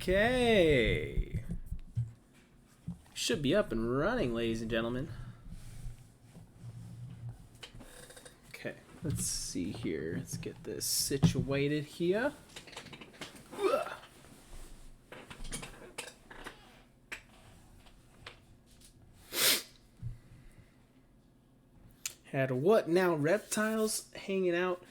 Okay. Should be up and running, ladies and gentlemen. Okay, let's see here. Let's get this situated here. Had what now reptiles hanging out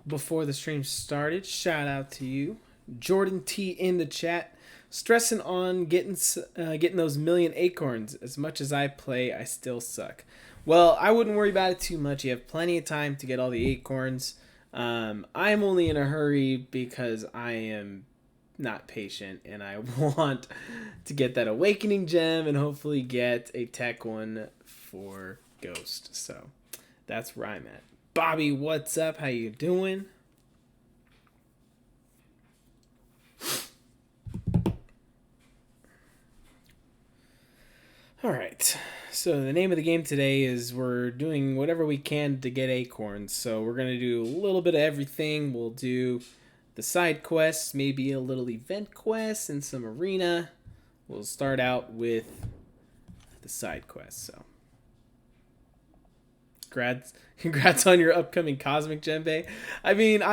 before the stream started. Shout out to you. Jordan T in the chat, stressing on getting those million acorns. As much as I play, I still suck. Well, I wouldn't worry about it too much. You have plenty of time to get all the acorns. I'm only in a hurry because I am not patient and I want to get that awakening gem and hopefully get a tech one for Ghost. So that's where I'm at. Bobby, what's up? How you doing? All right. So the name of the game today is we're doing whatever we can to get acorns. So we're going to do a little bit of everything. We'll do the side quests, maybe a little event quest and some arena. We'll start out with the side quests. So congrats on your upcoming Cosmic Djembe. I mean,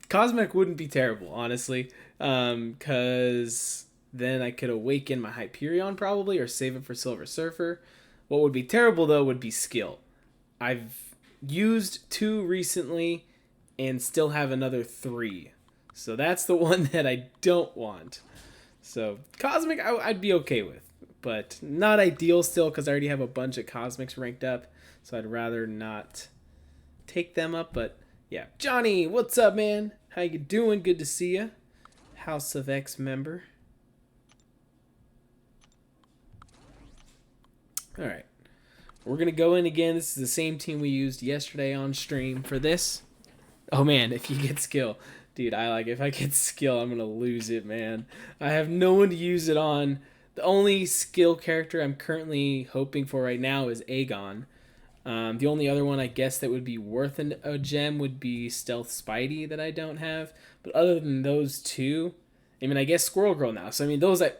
Cosmic wouldn't be terrible, honestly, because then I could awaken my Hyperion probably, or save it for Silver Surfer. What would be terrible, though, would be skill. I've used 2 recently and still have another 3. So that's the one that I don't want. So Cosmic I'd be okay with, but not ideal still because I already have a bunch of Cosmics ranked up. So I'd rather not take them up. But yeah, Johnny, what's up, man? How you doing? Good to see you. House of X member. All right. We're going to go in again. This is the same team we used yesterday on stream for this. Oh, man, if you get skill. Dude, if I get skill, I'm going to lose it, man. I have no one to use it on. The only skill character I'm currently hoping for right now is Aegon. The only other one I guess that would be worth a gem would be Stealth Spidey that I don't have. But other than those 2, I mean, I guess Squirrel Girl now. So I mean, those I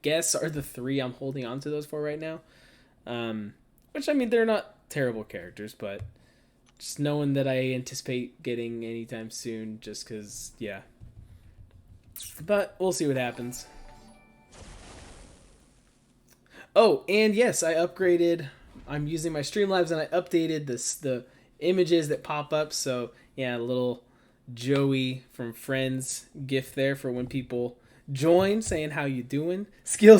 guess are the 3 I'm holding on to those for right now. Which I mean, they're not terrible characters, but just knowing that I anticipate getting anytime soon, just because, yeah. But we'll see what happens. Oh, and yes, I upgraded. I'm using my Streamlabs and I updated the images that pop up. So yeah, a little Joey from Friends gif there for when people join, saying how you doing. Skill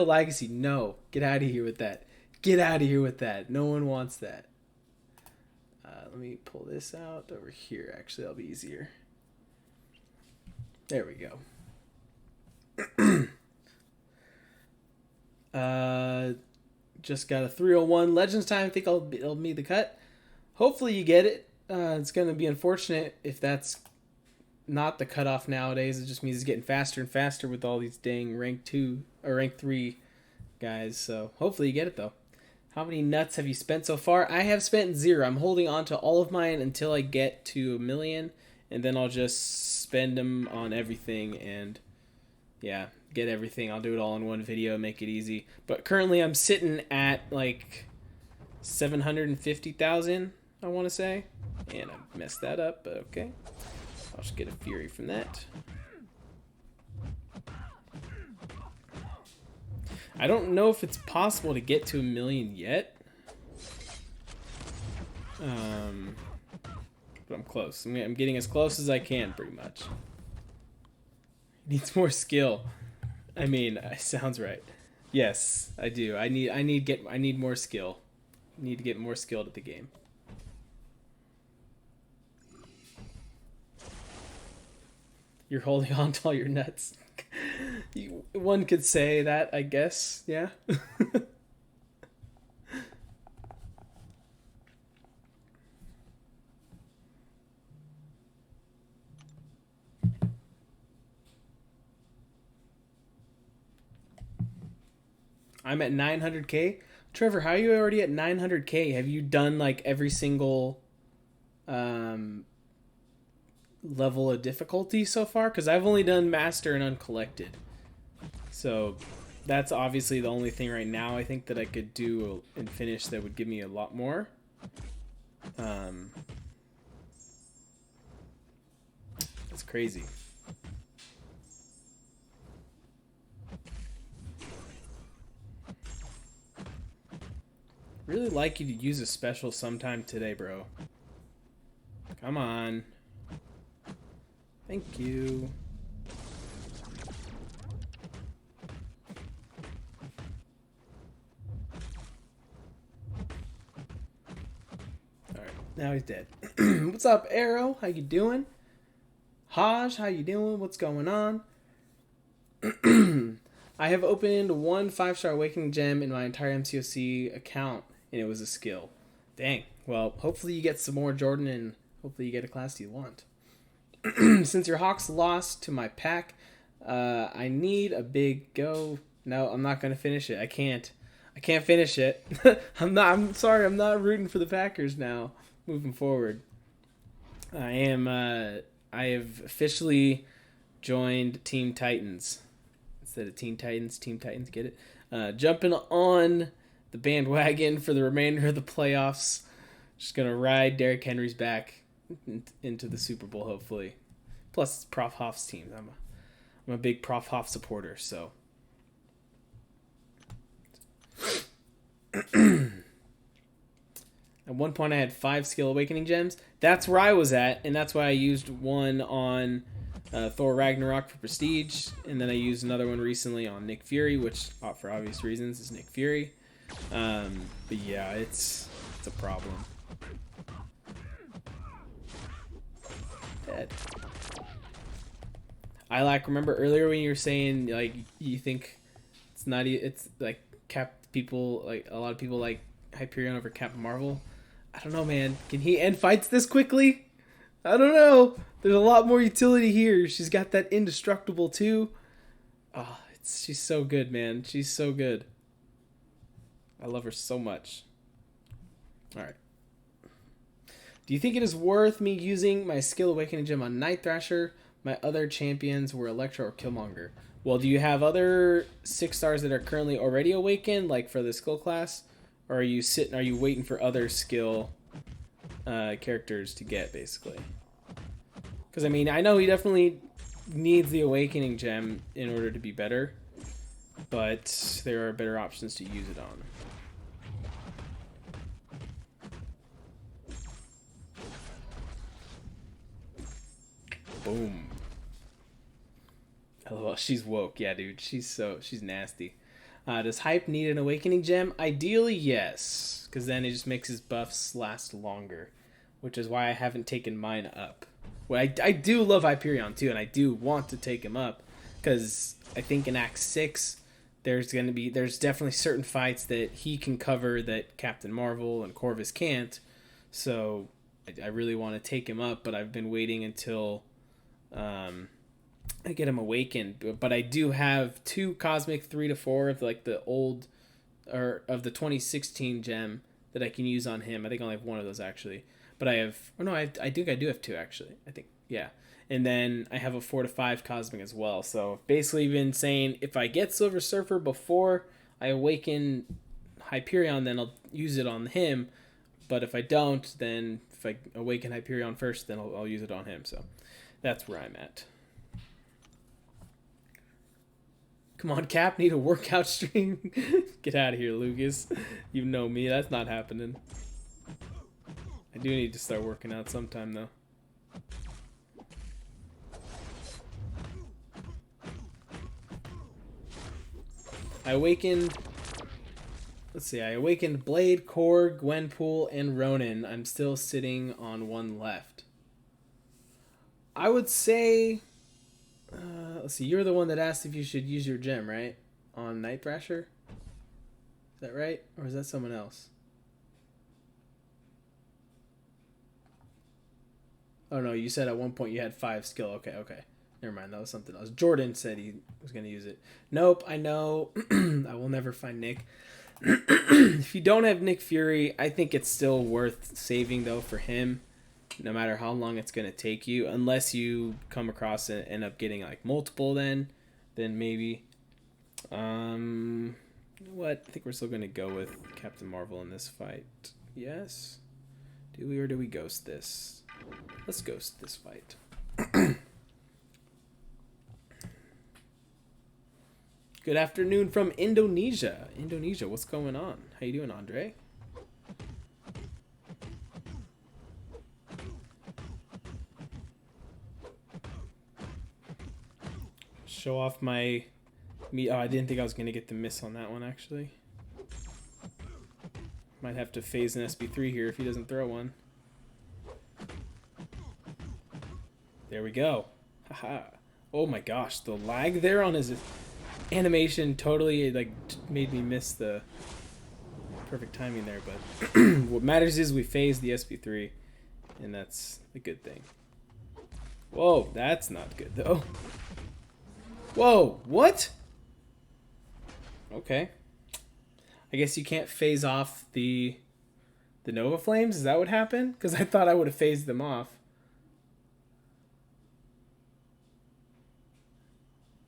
legacy. No, get out of here with that. Get out of here with that. No one wants that. Let me pull this out over here. Actually, that'll be easier. There we go. Just got a 301 Legends time. I think it'll be the cut. Hopefully you get it. It's going to be unfortunate if that's not the cutoff nowadays. It just means it's getting faster and faster with all these dang rank 2 or rank 3 guys. So hopefully you get it though. How many nuts have you spent so far? I have spent 0. I'm holding on to all of mine until I get to 1 million, and then I'll just spend them on everything and yeah, get everything. I'll do it all in one video, make it easy. But currently I'm sitting at like 750,000, I want to say. And I messed that up, but okay. I'll just get a Fury from that. I don't know if it's possible to get to 1 million yet. But I'm close. I'm getting as close as I can, pretty much. Needs more skill. I mean, sounds right. Yes, I do. I need more skill. I need to get more skilled at the game. You're holding on to all your nuts. One could say that, I guess. Yeah. I'm at 900k. Trevor, how are you already at 900k? Have you done like every single level of difficulty so far, because I've only done Master and Uncollected. So that's obviously the only thing right now I think that I could do and finish that would give me a lot more. That's crazy. Really like you to use a special sometime today, bro. Come on. Thank you. Alright, now he's dead. What's up, Arrow? How you doing? Haj, how you doing? What's going on? I have opened one 5-star Awakening Gem in my entire MCOC account, and it was a skill. Dang. Well, hopefully you get some more, Jordan, and hopefully you get a class you want. Since your Hawks lost to my pack, I need a big go. No, I'm not going to finish it. I can't finish it. I'm sorry. I'm not rooting for the Packers now moving forward. I have officially joined Team Titans. Instead of Teen Titans, get it? Jumping on the bandwagon for the remainder of the playoffs. Just going to ride Derrick Henry's back into the Super Bowl, hopefully. Plus, it's Prof. Hoff's team. I'm a big Prof. Hoff supporter, so. At one point, I had 5 skill awakening gems. That's where I was at, and that's why I used one on Thor Ragnarok for prestige, and then I used another one recently on Nick Fury, which, for obvious reasons, is Nick Fury. But yeah, it's a problem. Dead. I remember earlier when you were saying like you think it's like Cap people, like a lot of people like Hyperion over Captain Marvel. I don't know, man. Can he end fights this quickly? I don't know. There's a lot more utility here. She's got that indestructible too. Oh, she's so good, man. She's so good. I love her so much. All right. Do you think it is worth me using my skill awakening gem on Night Thrasher? My other champions were Electro or Killmonger. Well, do you have other 6 stars that are currently already awakened, like for the skill class? Or are you waiting for other skill characters to get, basically? Because, I mean, I know he definitely needs the awakening gem in order to be better. But there are better options to use it on. Boom. LOL, she's woke. Yeah, dude. She's nasty. Does Hype need an awakening gem? Ideally, yes. Because then it just makes his buffs last longer. Which is why I haven't taken mine up. Well, I do love Hyperion too, and I do want to take him up. Because I think in Act 6, there's definitely certain fights that he can cover that Captain Marvel and Corvus can't. So I really want to take him up, but I've been waiting until I get him awakened. But I do have 2 Cosmic 3 to 4 of like the old, or of the 2016 gem that I can use on him. I think I only have 1 of those actually. But I have, oh no, I think I do have 2 actually. I think, yeah. And then I have a 4 to 5 Cosmic as well. So basically been saying if I get Silver Surfer before I awaken Hyperion, then I'll use it on him. But if I don't, then if I awaken Hyperion first, then I'll use it on him. So that's where I'm at. Come on, Cap, need a workout stream? Get out of here, Lucas. You know me, that's not happening. I do need to start working out sometime, though. I awakened Blade, Korg, Gwenpool, and Ronin. I'm still sitting on 1 left. I would say... let's see, you're the one that asked if you should use your gem, right? On Night Thrasher? Is that right? Or is that someone else? Oh no, you said at one point you had 5 skill. Okay. Never mind, that was something else. Jordan said he was going to use it. Nope, I know. I will never find Nick. If you don't have Nick Fury, I think it's still worth saving, though, for him. no matter how long it's going to take you, unless you come across and end up getting like multiple, then maybe. What? I think we're still going to go with Captain Marvel in this fight. Yes? Do we, or do we ghost this? Let's ghost this fight. Good afternoon from Indonesia. Indonesia, what's going on? How you doing, Andre? Show off my... Oh, I didn't think I was going to get the miss on that one, actually. Might have to phase an SB3 here if he doesn't throw one. There we go. Haha. Oh my gosh, the lag there on his animation totally like made me miss the perfect timing there, but what matters is we phased the SB3, and that's a good thing. Whoa, that's not good though. Whoa, what? Okay. I guess you can't phase off the Nova Flames? Is that what happened? Because I thought I would have phased them off.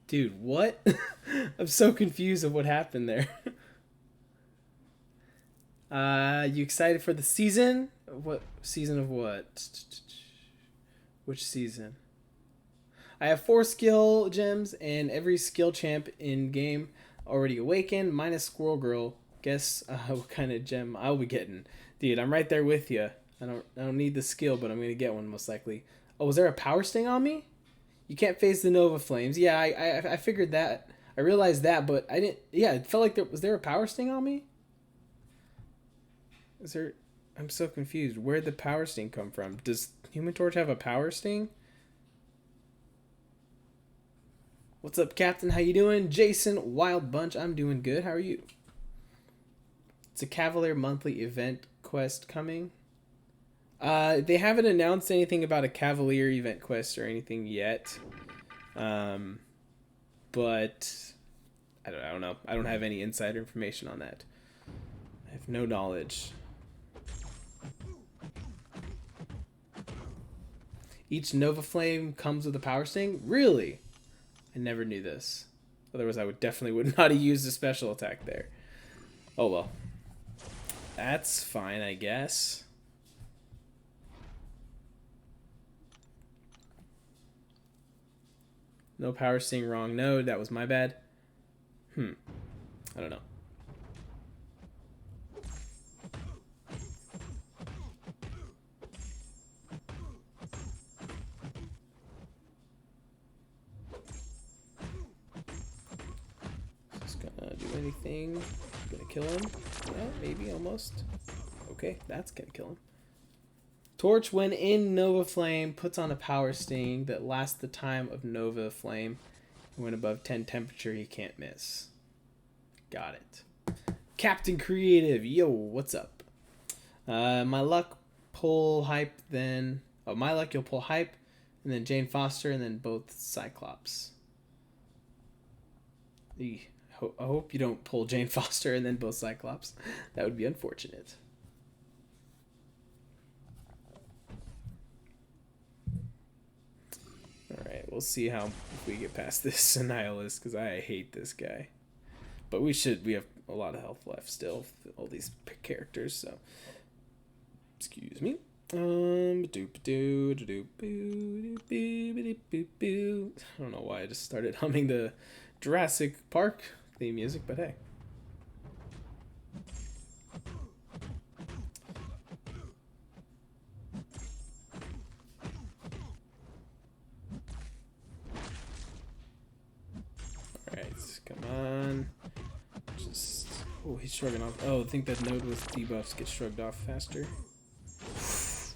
Dude, what? I'm so confused of what happened there. You excited for the season? What season of what? Which season? I have 4 skill gems and every skill champ in game already awakened, minus Squirrel Girl. Guess what kind of gem I'll be getting. Dude, I'm right there with you. I don't need the skill, but I'm going to get one most likely. Oh, was there a power sting on me? You can't face the Nova Flames. Yeah, I figured that. I realized that, but I didn't... Yeah, it felt like was there a power sting on me? Is there... I'm so confused. Where'd the power sting come from? Does Human Torch have a power sting? What's up, Captain? How you doing? Jason, Wild Bunch. I'm doing good. How are you? It's a Cavalier monthly event quest coming. They haven't announced anything about a Cavalier event quest or anything yet. But I don't know. I don't have any insider information on that. I have no knowledge. Each Nova Flame comes with a power sting? Really? I never knew this. Otherwise I would not have used a special attack there. Oh well. That's fine, I guess. No power sting, wrong node. That was my bad. I don't know. Just gonna do anything. Gonna kill him. Yeah, maybe almost. Okay, that's gonna kill him. Torch, when in Nova Flame, puts on a power sting that lasts the time of Nova Flame. When above 10 temperature, he can't miss. Got it. Captain Creative, yo, what's up? My luck, pull hype, then... Oh, my luck, you'll pull hype, and then Jane Foster, and then both Cyclops. I hope you don't pull Jane Foster and then both Cyclops. That would be unfortunate. Alright, we'll see how if we get past this Annihilus, because I hate this guy. But we have a lot of health left still, all these characters, so... Excuse me. I don't know why I just started humming the Jurassic Park theme music, but hey. Alright, come on. Just... Oh, he's shrugging off. Oh, I think that node with debuffs gets shrugged off faster.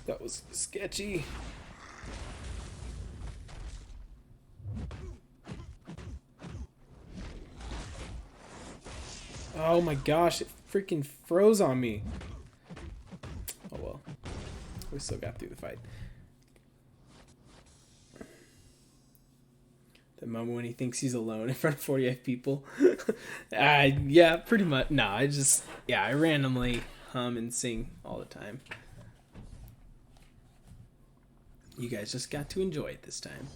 That was sketchy. Oh my gosh, it freaking froze on me. Oh well. We still got through the fight. The moment when he thinks he's alone in front of 48 people. Yeah, pretty much. No, I randomly hum and sing all the time. You guys just got to enjoy it this time.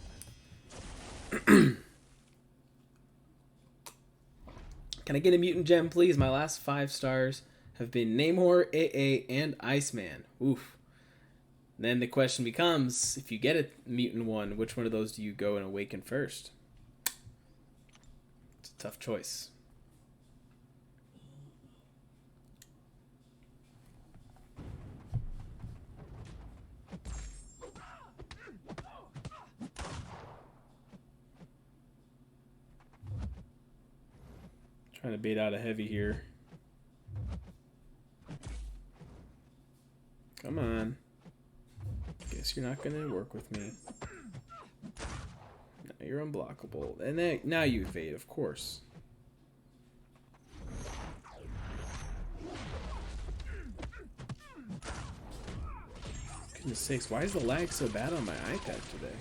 Can I get a mutant gem, please? My last 5 stars have been Namor, AA, and Iceman. Oof. Then the question becomes, if you get a mutant one, which one of those do you go and awaken first? It's a tough choice. Trying to bait out a heavy here. Come on. Guess you're not gonna work with me. Now you're unblockable. And then, now you evade, of course. Goodness sakes, why is the lag so bad on my iPad today?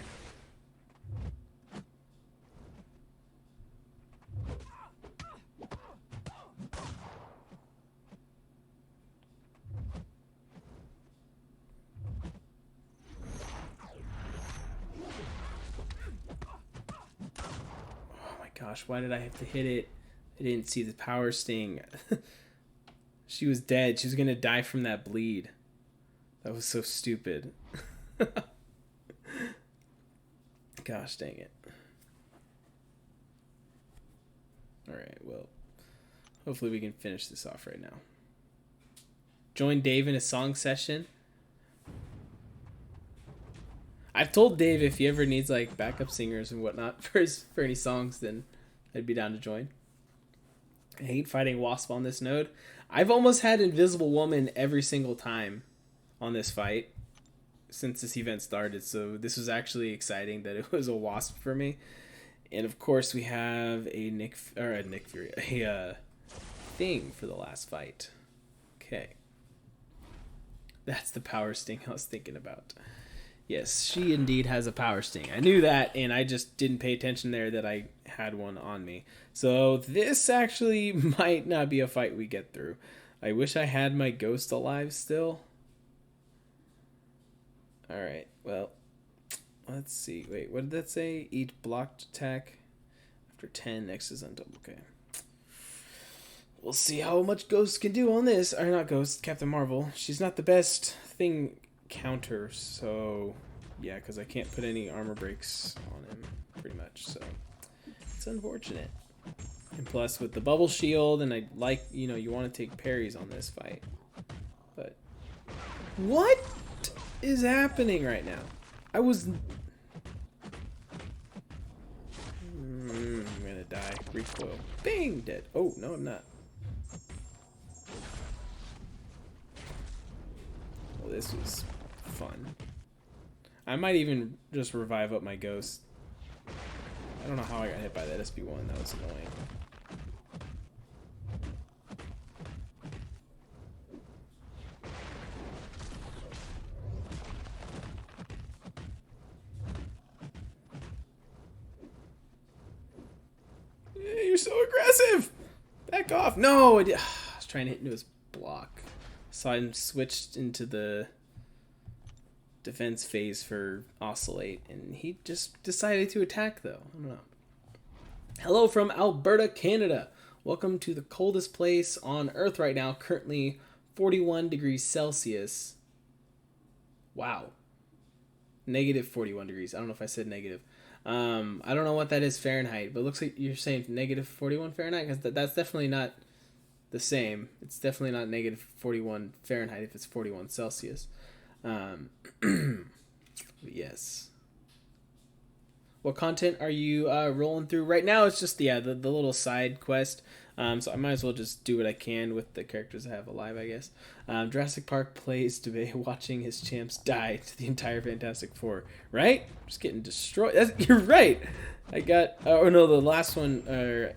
Gosh, why did I have to hit it? I didn't see the power sting. She was dead. She was going to die from that bleed. That was so stupid. Gosh, dang it. Alright, well, hopefully we can finish this off right now. Join Dave in a song session. I've told Dave if he ever needs like backup singers and whatnot for any songs, then I'd be down to join. I hate fighting Wasp on this node. I've almost had Invisible Woman every single time on this fight since this event started, so this was actually exciting that it was a Wasp for me. And of course we have a Nick Fury, a thing for the last fight. Okay. That's the power sting I was thinking about. Yes, she indeed has a power sting. I knew that, and I just didn't pay attention there that I had one on me. So this actually might not be a fight we get through. I wish I had my ghost alive still. Alright, well, let's see. Wait, what did that say? Each blocked attack after 10 X's on double. Okay. We'll see how much Ghost can do on this. Or not Ghost, Captain Marvel. She's not the best thing counter, so yeah, because I can't put any armor breaks on him pretty much, so it's unfortunate. And plus with the bubble shield, and I like, you know, you want to take parries on this fight, but what is happening right now? I was I'm gonna die. Recoil. Bang! Dead. Oh no, I'm not. Well, this was fun. I might even just revive up my ghost. I don't know how I got hit by that SB1. That was annoying. You're so aggressive! Back off! No! I was trying to hit into his block. So I switched into the defense phase for Oscillate, and he just decided to attack, though. I don't know. Hello from Alberta, Canada. Welcome to the coldest place on Earth right now, currently 41 degrees Celsius. Wow. Negative 41 degrees. I don't know if I said negative. I don't know what that is Fahrenheit, but it looks like you're saying negative 41 Fahrenheit, because that's definitely not the same. It's definitely not negative 41 Fahrenheit if it's 41 Celsius. Yes. What content are you rolling through right now? It's just the little side quest. So I might as well just do what I can with the characters I have alive, I guess. Jurassic Park plays today, watching his champs die to the entire Fantastic Four. Right? Just getting destroyed. You're right. I got. Oh no, the last one.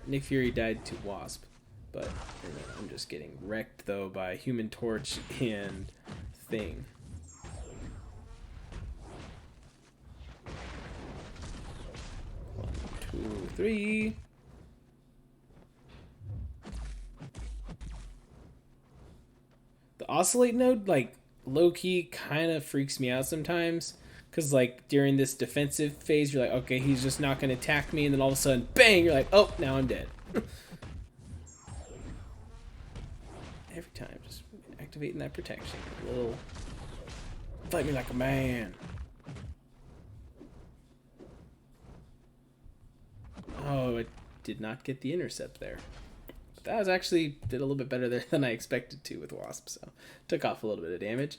Nick Fury died to Wasp, but I'm just getting wrecked though by Human Torch and Thing. One, two, three. The Oscillate node, like, low-key kind of freaks me out sometimes, Because, like, during this defensive phase, you're like, okay, he's just not going to attack me. And then all of a sudden, bang, you're like, oh, now I'm dead. Every time, just activating that protection. A little, fight me like a man. Oh, I did not get the intercept there. But that was actually, did a little bit better there than I expected to with Wasp. So, took off a little bit of damage.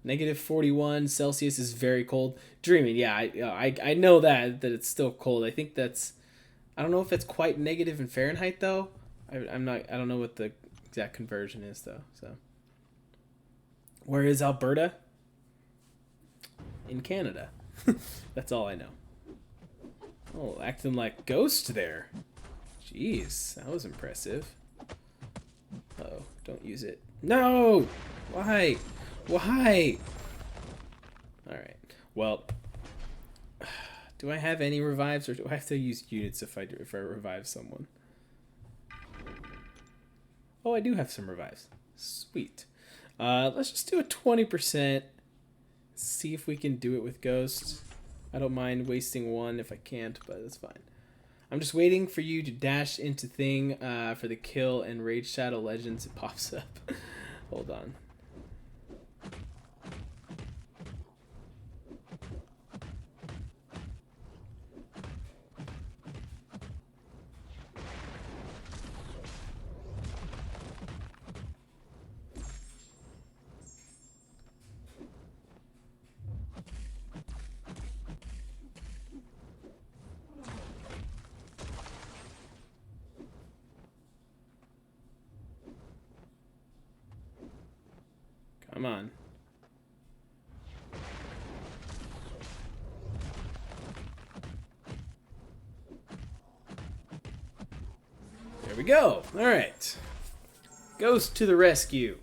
-41 Celsius is very cold. Dreaming, yeah, I know that it's still cold. I think that's, I don't know if it's quite negative in Fahrenheit though. I don't know what the exact conversion is though. So, where is Alberta? In Canada. That's all I know. Oh, acting like Ghost there. Jeez, that was impressive. Uh-oh, don't use it. No! Why? Why? Alright. Well, do I have any revives, or do I have to use units if I revive someone? Oh, I do have some revives. Sweet. Let's just do a 20%. See if we can do it with Ghost. I don't mind wasting one if I can't, but it's fine. I'm just waiting for you to dash into thing for the kill, and Raid Shadow Legends, it pops up. Hold on. Come on. There we go. All right. Ghost to the rescue.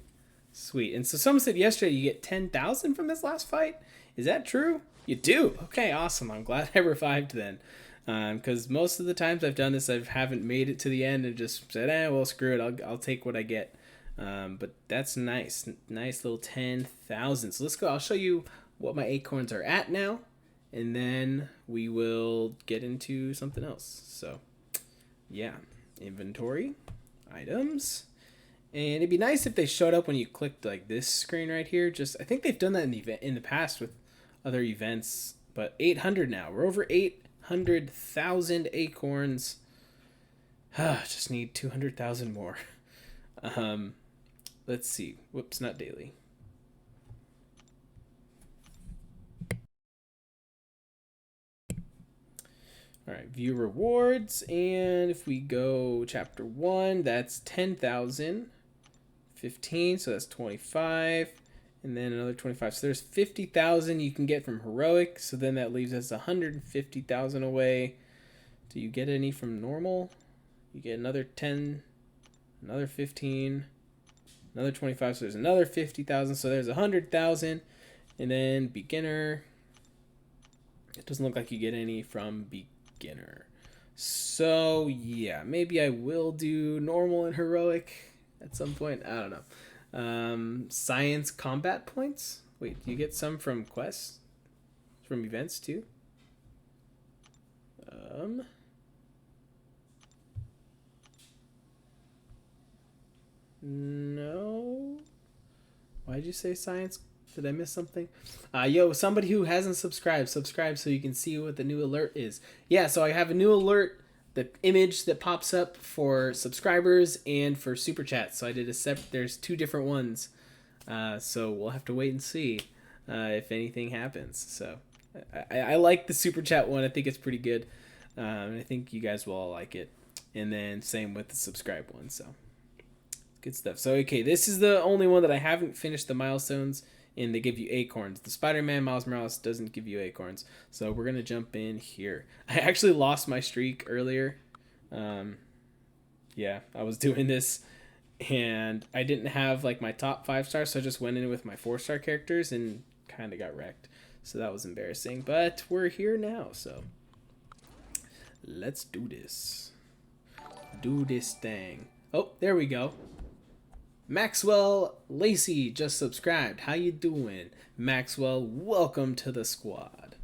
Sweet. And so someone said yesterday you get 10,000 from this last fight. Is that true? You do. Okay, awesome. I'm glad I revived then. Because most of the times I've done this, I haven't made it to the end and just said, well, screw it. I'll take what I get. But that's nice. Nice little 10,000. So let's go. I'll show you what my acorns are at now. And then we will get into something else. So, yeah. Inventory. Items. And it'd be nice if they showed up when you clicked like this screen right here. I think they've done that in the past with other events. But 800 now. We're over 800,000 acorns. Just need 200,000 more. Let's see. Whoops, not daily. All right, view rewards, and if we go chapter 1, that's 10,000. 15, so that's 25, and then another 25. So there's 50,000 you can get from heroic. So then that leaves us 150,000 away. Do you get any from normal? You get another 10, another 15. Another 25, so there's another 50,000, so there's 100,000. And then beginner, it doesn't look like you get any from beginner. So yeah, maybe I will do normal and heroic at some point. I don't know. Science combat points. Wait, do you get some from quests? From events too? No. Why'd you say science? Did I miss something? Yo, somebody who hasn't subscribed, subscribe so you can see what the new alert is. Yeah, so I have a new alert, the image that pops up for subscribers and for super chats. So I did there's 2 different ones. So we'll have to wait and see if anything happens. So I like the super chat one. I think it's pretty good. And I think you guys will all like it. And then same with the subscribe one. So good stuff. So, okay, this is the only one that I haven't finished the milestones, and they give you acorns. The Spider-Man Miles Morales doesn't give you acorns. So we're going to jump in here. I actually lost my streak earlier. Yeah, I was doing this, and I didn't have, like, my top 5 stars, so I just went in with my 4-star characters and kind of got wrecked. So that was embarrassing. But we're here now, so let's do this. Do this thing. Oh, there we go. Maxwell Lacey just subscribed. How you doing? Maxwell, welcome to the squad.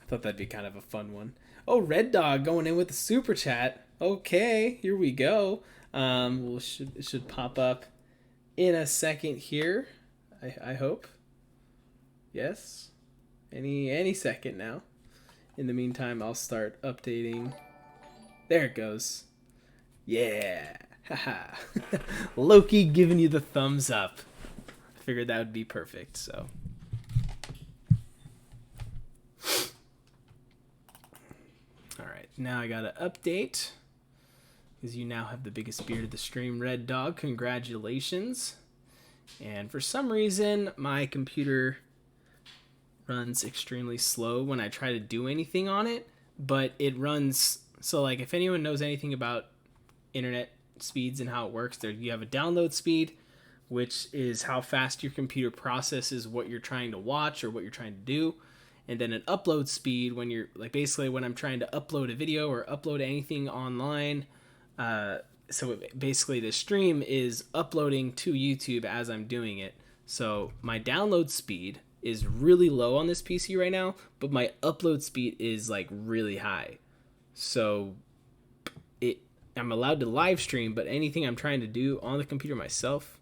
I thought that'd be kind of a fun one. Oh, Red Dog going in with the super chat. Okay, here we go. It should pop up in a second here. I hope. Yes. Any second now. In the meantime, I'll start updating. There it goes. Yeah. Haha. Loki giving you the thumbs up. I figured that would be perfect, so. Alright, now I gotta update. Because you now have the biggest beard of the stream, Red Dog. Congratulations. And for some reason, my computer runs extremely slow when I try to do anything on it. But it runs... So, like, if anyone knows anything about internet speeds and how it works, there you have a download speed, which is how fast your computer processes what you're trying to watch or what you're trying to do. And then an upload speed when you're, like, basically when I'm trying to upload a video or upload anything online. Basically the stream is uploading to YouTube as I'm doing it. So my download speed is really low on this PC right now, but my upload speed is like really high. So I'm allowed to live stream, but anything I'm trying to do on the computer myself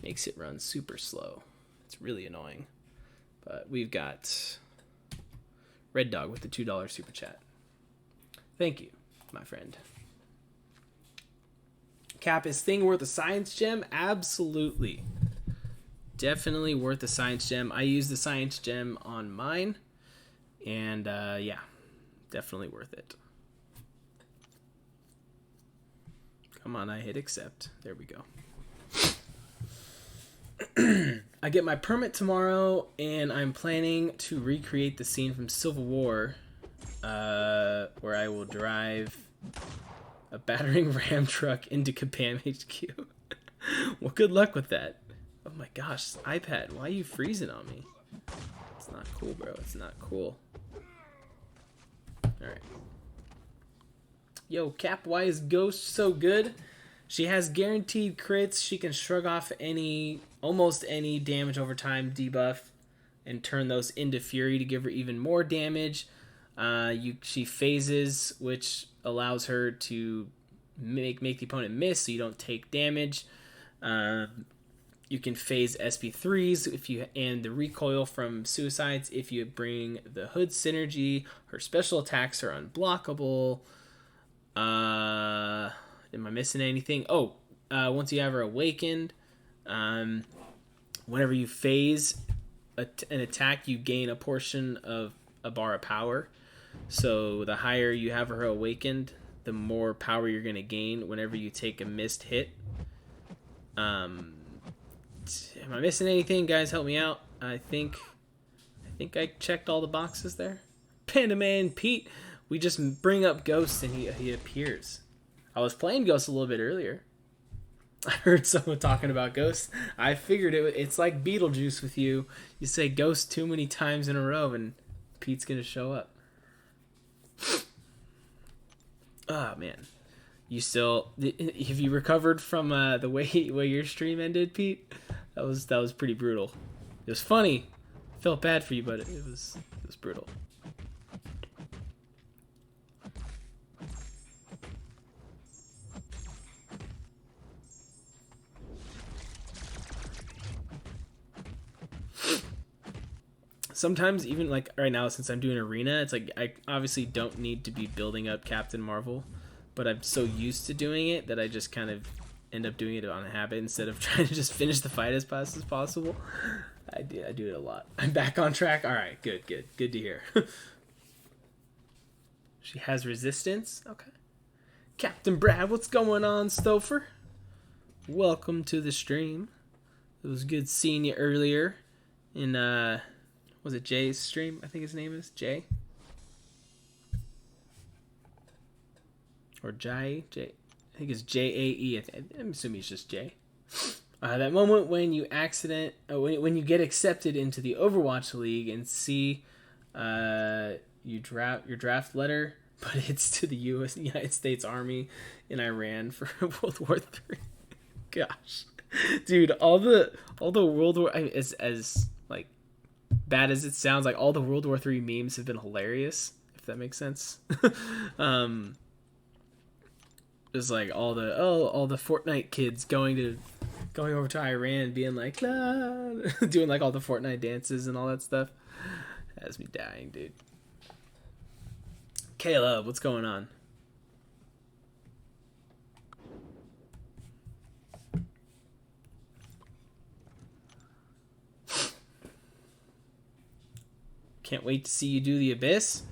makes it run super slow. It's really annoying. But we've got Red Dog with the $2 super chat. Thank you, my friend. Cap, is thing worth a science gem? Absolutely. Definitely worth a science gem. I use the science gem on mine. And yeah, definitely worth it. Come on, I hit accept. There we go. I get my permit tomorrow, and I'm planning to recreate the scene from Civil War, where I will drive a battering ram truck into Kabam HQ. Well, good luck with that. Oh my gosh, iPad, why are you freezing on me? It's not cool, bro. It's not cool. Alright. Yo, Cap, why is Ghost so good? She has guaranteed crits. She can shrug off almost any damage over time debuff and turn those into Fury to give her even more damage. She phases, which allows her to make the opponent miss so you don't take damage. You can phase SP3s and the recoil from suicides if you bring the hood synergy. Her special attacks are unblockable. Am I missing anything? Once you have her awakened, whenever you phase an attack, you gain a portion of a bar of power. So the higher you have her awakened, the more power you're going to gain whenever you take a missed hit. Am I missing anything? Guys, help me out. I think I checked all the boxes there. Panda Man Pete, we just bring up Ghost and he appears. I was playing Ghost a little bit earlier. I heard someone talking about Ghost. I figured it's like Beetlejuice with you. You say Ghost too many times in a row and Pete's going to show up. Oh, man. Have you recovered from the way your stream ended, Pete? That was pretty brutal. It was funny. I felt bad for you, but it was brutal. Sometimes, even like right now, since I'm doing arena, it's like I obviously don't need to be building up Captain Marvel, but I'm so used to doing it that I just kind of end up doing it on a habit instead of trying to just finish the fight as fast as possible. I do it a lot. I'm back on track. All right, good to hear. She has resistance. Okay. Captain Brad, what's going on, Stouffer? Welcome to the stream. It was good seeing you earlier in was it Jay's stream? I think his name is Jay. Or Jay. I think it's Jae. I'm assuming it's just Jay. That moment when you when you get accepted into the Overwatch League and see your draft letter, but it's to the United States Army in Iran for World War III. gosh, dude, all the World War as like bad as it sounds, like all the World War III memes have been hilarious, if that makes sense. um, just like all the Fortnite kids going over to Iran, being like, nah, doing like all the Fortnite dances and all that stuff. Has me dying, dude. Caleb, what's going on? Can't wait to see you do the Abyss.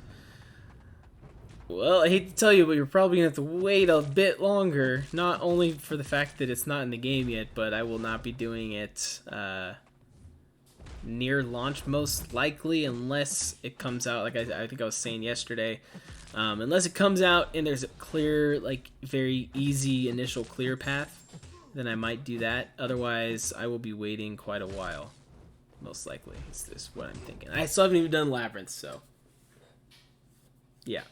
Well, I hate to tell you, but you're probably going to have to wait a bit longer. Not only for the fact that it's not in the game yet, but I will not be doing it near launch, most likely, unless it comes out, like I think I was saying yesterday. Unless it comes out and there's a clear, like, very easy initial clear path, then I might do that. Otherwise, I will be waiting quite a while, most likely. Is this what I'm thinking? I still haven't even done Labyrinth, so yeah.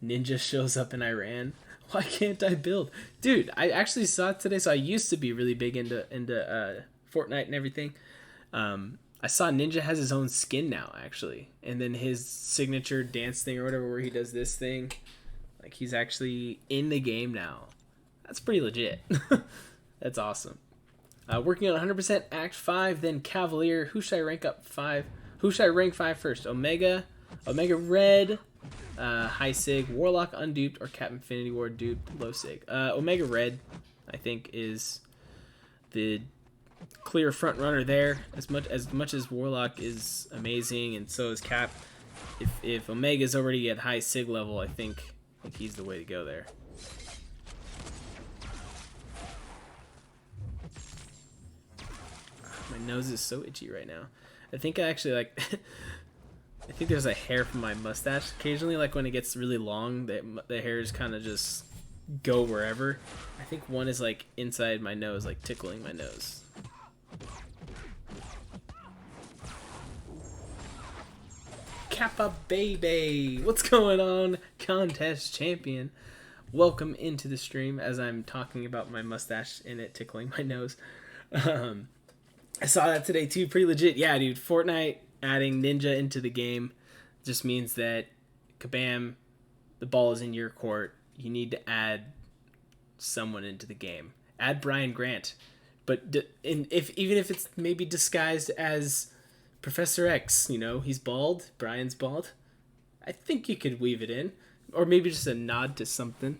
Ninja shows up in Iran. Why can't I build? Dude, I actually saw it today, so I used to be really big into Fortnite and everything. I saw Ninja has his own skin now, actually. And then his signature dance thing or whatever, where he does this thing. Like, he's actually in the game now. That's pretty legit. That's awesome. Working on 100% Act 5, then Cavalier. Who should I rank up 5? Who should I rank 5 first? Omega Red, High Sig, Warlock Unduped, or Cap Infinity War Duped, Low Sig. Omega Red, I think, is the clear front runner there. As much as Warlock is amazing, and so is Cap. If Omega's already at high Sig level, I think he's the way to go there. My nose is so itchy right now. I think I actually like. I think there's a hair from my mustache occasionally, like when it gets really long, the hairs kind of just go wherever. I think one is like inside my nose, like tickling my nose. Kappa baby, what's going on, contest champion? Welcome into the stream as I'm talking about my mustache and it tickling my nose. I saw that today too, pretty legit. Yeah, dude, Fortnite adding Ninja into the game just means that, kabam, the ball is in your court. You need to add someone into the game. Add Brian Grant, but even if it's maybe disguised as Professor X, you know, he's bald, Brian's bald. I think you could weave it in, or maybe just a nod to something.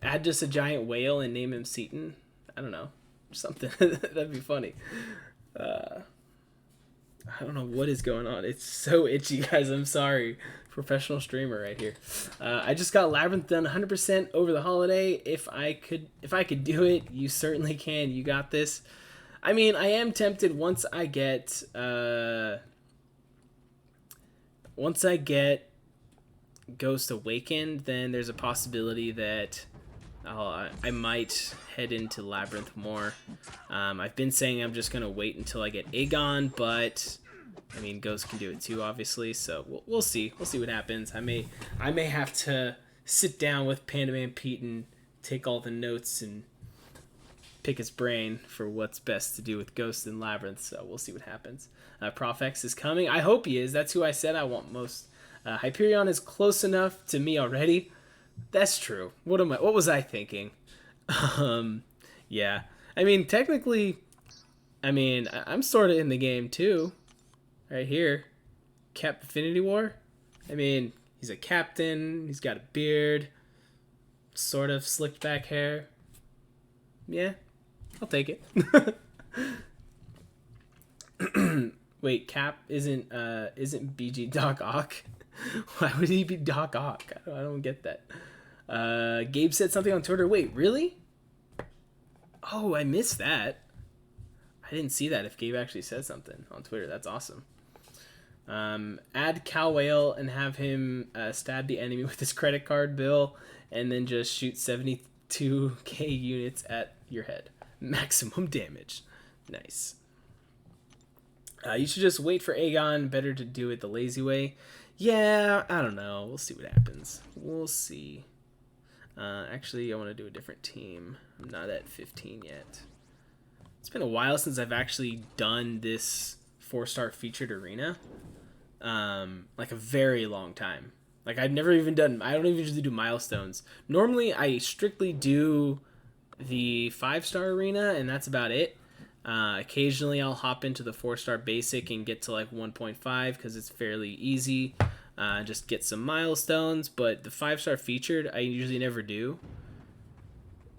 Add just a giant whale and name him Seaton. I don't know, something. That'd be funny. I don't know what is going on. It's so itchy, guys. I'm sorry. Professional streamer right here. I just got Labyrinth done 100% over the holiday. If I could do it, you certainly can. You got this. I mean, I am tempted once I get Ghost Awakened, then there's a possibility that I might head into Labyrinth more. I've been saying I'm just gonna wait until I get Aegon, but I mean Ghost can do it too, obviously. So we'll see. We'll see what happens. I may have to sit down with Panda Man Pete and take all the notes and pick his brain for what's best to do with Ghost and Labyrinth. So we'll see what happens. Prof X is coming. I hope he is. That's who I said I want most. Hyperion is close enough to me already. That's true. What was I thinking? Yeah. I mean, technically, I'm sort of in the game too. Right here. Cap Infinity War. I mean, he's a captain. He's got a beard. Sort of slicked back hair. Yeah. I'll take it. Wait, Cap isn't BG Doc Ock? Why would he be Doc Ock? I don't get that. Gabe said something on Twitter. Wait, really? Oh, I missed that. I didn't see that if Gabe actually said something on Twitter. That's awesome. Add Cal Whale and have him stab the enemy with his credit card bill and then just shoot 72k units at your head. Maximum damage. Nice. You should just wait for Aegon. Better to do it the lazy way. Yeah, I don't know. We'll see what happens. We'll see. Actually, I want to do a different team. I'm not at 15 yet. It's been a while since I've actually done this 4-star featured arena. Like a very long time. Like I've never even done, I don't even usually do milestones. Normally I strictly do the 5-star arena and that's about it. Occasionally I'll hop into the 4-star basic and get to like 1.5 because it's fairly easy. Just get some milestones, but the 5-star featured I usually never do.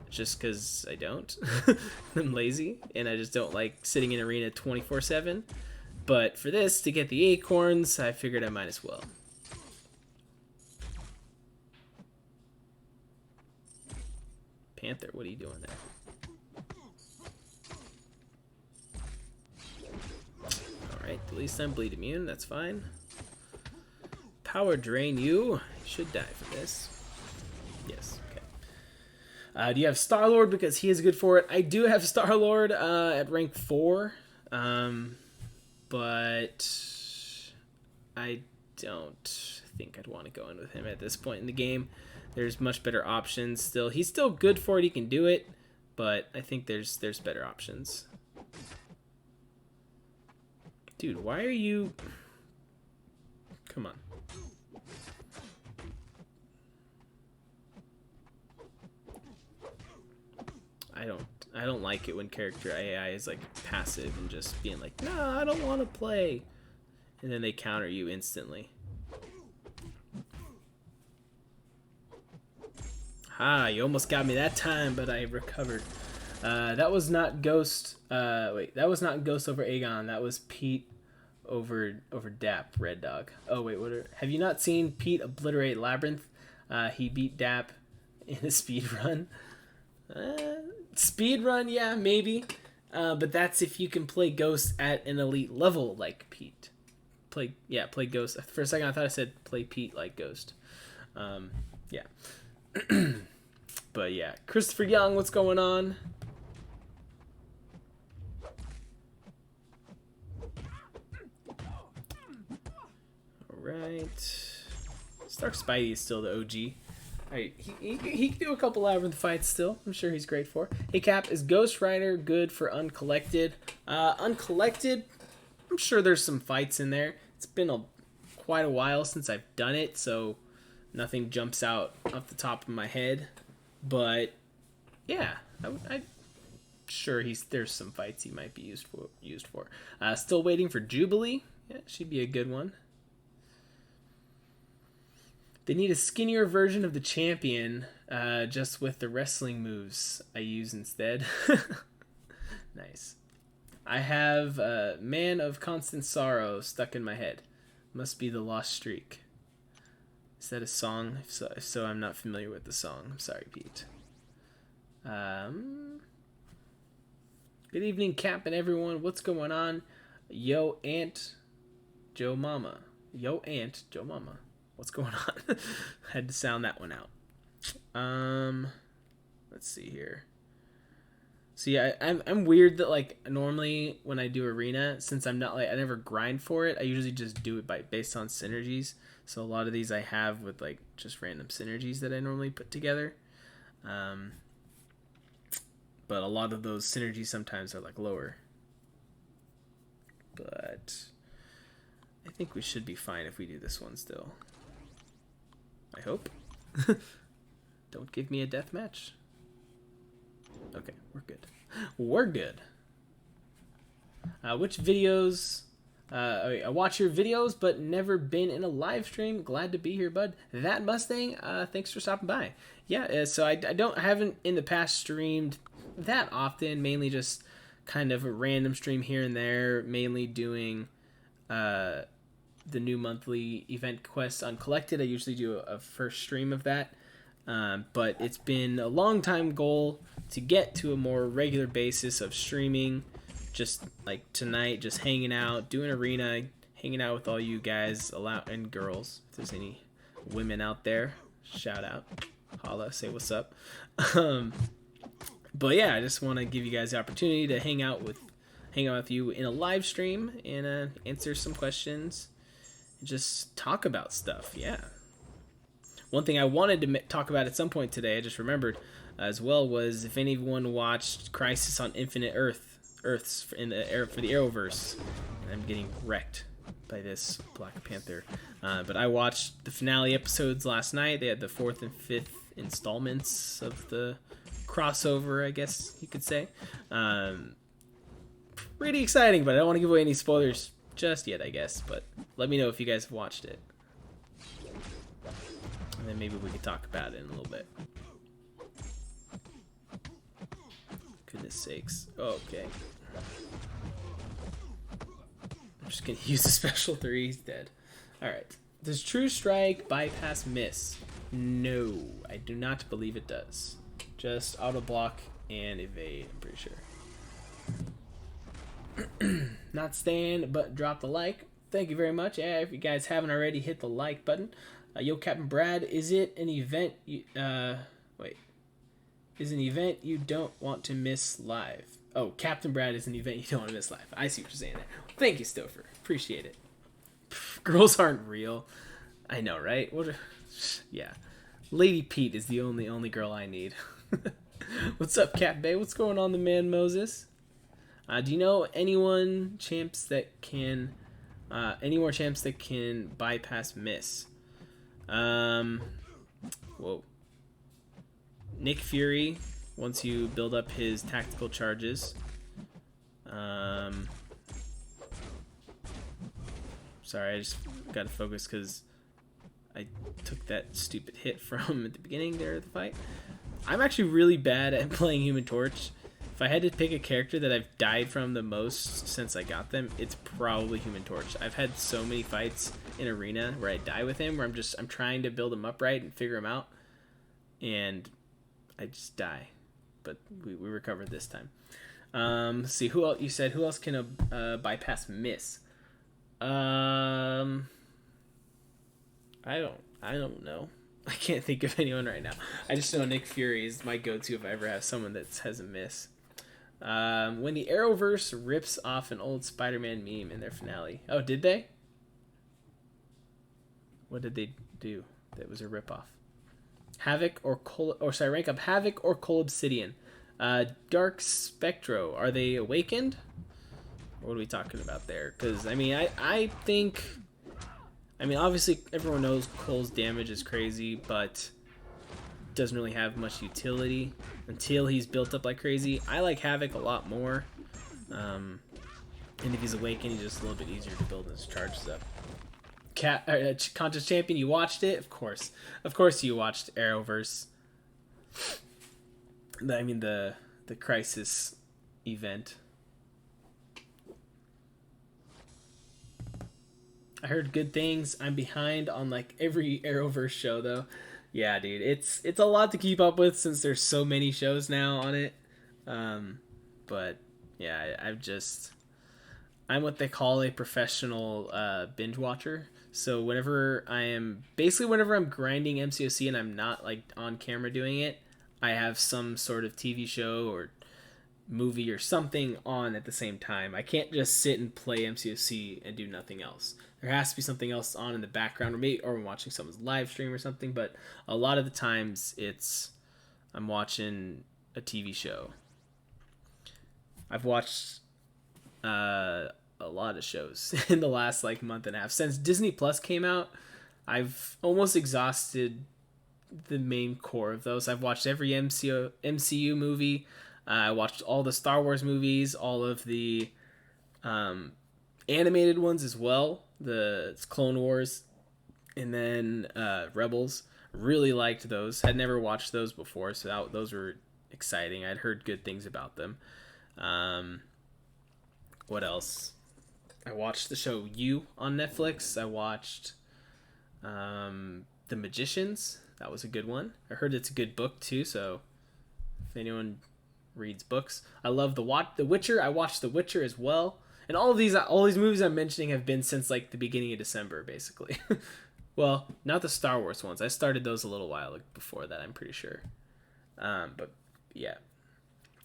Just because I don't. I'm lazy and I just don't like sitting in arena 24/7. But for this, to get the Acorns, I figured I might as well. Panther, what are you doing there? Alright, at least I'm bleed immune, that's fine. Power drain you. Should die for this. Yes, okay. Do you have Star-Lord because he is good for it? I do have Star-Lord at rank 4. But I don't think I'd want to go in with him at this point in the game. There's much better options still. He's still good for it. He can do it, but I think there's better options. Dude, why are you... Come on. I don't like it when character AI is like passive and just being like, no, I don't want to play. And then they counter you instantly. Ha, you almost got me that time, but I recovered. That was not Ghost. Wait, that was not Ghost over Aegon. That was Pete over Dap, Red Dog. Oh, wait, have you not seen Pete obliterate Labyrinth? He beat Dap in a speed run. Speed run, yeah, maybe. But that's if you can play Ghost at an elite level like Pete. Play Ghost. For a second I thought I said play Pete like Ghost. Yeah. But yeah, Christopher Young, what's going on? Alright. Stark Spidey is still the OG. Right, he can do a couple Labyrinth fights still. I'm sure he's great for. Hey Cap, is Ghost Rider good for Uncollected? Uncollected, I'm sure there's some fights in there. It's been quite a while since I've done it, so nothing jumps out off the top of my head. But yeah, I'm sure there's some fights he might be used for. Still waiting for Jubilee. Yeah, she'd be a good one. They need a skinnier version of the champion, just with the wrestling moves I use instead. Nice. I have Man of Constant Sorrow stuck in my head. Must be the Lost Streak. Is that a song? If so, I'm not familiar with the song. I'm sorry, Pete. Good evening, Cap and everyone. What's going on? Yo, Aunt Joe Mama. Yo, Aunt Joe Mama. What's going on? Had to sound that one out. Let's see here. So yeah, I'm weird that like normally when I do arena, since I'm not like I never grind for it, I usually just do it based on synergies. So a lot of these I have with like just random synergies that I normally put together. But a lot of those synergies sometimes are like lower. But I think we should be fine if we do this one still. I hope. Don't give me a death match. Okay, we're good. We're good. Which videos? I watch your videos, but never been in a live stream. Glad to be here, bud. That Mustang. Thanks for stopping by. Yeah. So I haven't in the past streamed that often. Mainly just kind of a random stream here and there. Mainly doing the new monthly event quest Uncollected. I usually do a first stream of that. But it's been a long time goal to get to a more regular basis of streaming, just like tonight, just hanging out, doing arena, hanging out with all you guys and girls. If there's any women out there, shout out, holla, say what's up. But yeah, I just want to give you guys the opportunity to hang out with you in a live stream and answer some questions, and just talk about stuff. Yeah. One thing I wanted to talk about at some point today, I just remembered as well, was if anyone watched Crisis on Infinite Earths in the for the Arrowverse. I'm getting wrecked by this Black Panther. But I watched the finale episodes last night. They had the 4th and 5th installments of the crossover, I guess you could say. Pretty exciting, but I don't want to give away any spoilers just yet, I guess. But let me know if you guys have watched it. And then maybe we can talk about it in a little bit. Goodness sakes. Okay. I'm just going to use the special 3. He's dead. Alright. Does True Strike bypass miss? No. I do not believe it does. Just auto block and evade, I'm pretty sure. Not stand, but drop the like. Thank you very much. Yeah, if you guys haven't already, hit the like button. Yo, Captain Brad, is it an event is an event you don't want to miss live? Oh, Captain Brad is an event you don't want to miss live. I see what you're saying there. Thank you, Stouffer. Appreciate it. Girls aren't real. I know, right? Yeah. Lady Pete is the only girl I need. What's up, Cat Bay? What's going on, the man Moses? Do you know any more champs that can bypass miss? Whoa. Nick Fury, once you build up his tactical charges. Sorry, I just gotta focus because I took that stupid hit from at the beginning there of the fight. I'm actually really bad at playing Human Torch. If I had to pick a character that I've died from the most since I got them, it's probably Human Torch. I've had so many fights in Arena where I die with him, where I'm trying to build him up right and figure him out, and I just die. But we recovered this time. Let's see, who else? You said who else can bypass miss? I don't know. I can't think of anyone right now. I just know Nick Fury is my go-to if I ever have someone that has a miss. When the Arrowverse rips off an old Spider-Man meme in their finale. Oh, did they? What did they do that was a ripoff? Rank up Havoc or Cole Obsidian. Dark Spectro, are they awakened? What are we talking about there? Because, I think... obviously everyone knows Cole's damage is crazy, but doesn't really have much utility until he's built up like crazy. I like Havoc a lot more. And if he's awakened, he's just a little bit easier to build his charges up. Contest Champion, you watched it? Of course you watched Arrowverse. The Crisis event. I heard good things. I'm behind on like every Arrowverse show though. Yeah, dude, it's a lot to keep up with since there's so many shows now on it. But yeah, I'm what they call a professional binge watcher. So whenever I'm grinding MCOC and I'm not like on camera doing it, I have some sort of TV show or movie or something on at the same time. I can't just sit and play MCOC and do nothing else. There has to be something else on in the background, or I'm watching someone's live stream or something, but a lot of the times I'm watching a TV show. I've watched a lot of shows in the last like month and a half. Since Disney Plus came out, I've almost exhausted the main core of those. I've watched every MCU movie. I watched all the Star Wars movies, all of the animated ones as well. The Clone Wars, and then Rebels. Really liked those. Had never watched those before, so those were exciting. I'd heard good things about them. What else? I watched the show You on Netflix. I watched The Magicians. That was a good one. I heard it's a good book too, so if anyone reads books. I love The Witcher. I watched The Witcher as well. And all these movies I'm mentioning have been since like the beginning of December, basically. Well, not the Star Wars ones. I started those a little while before that, I'm pretty sure. But yeah,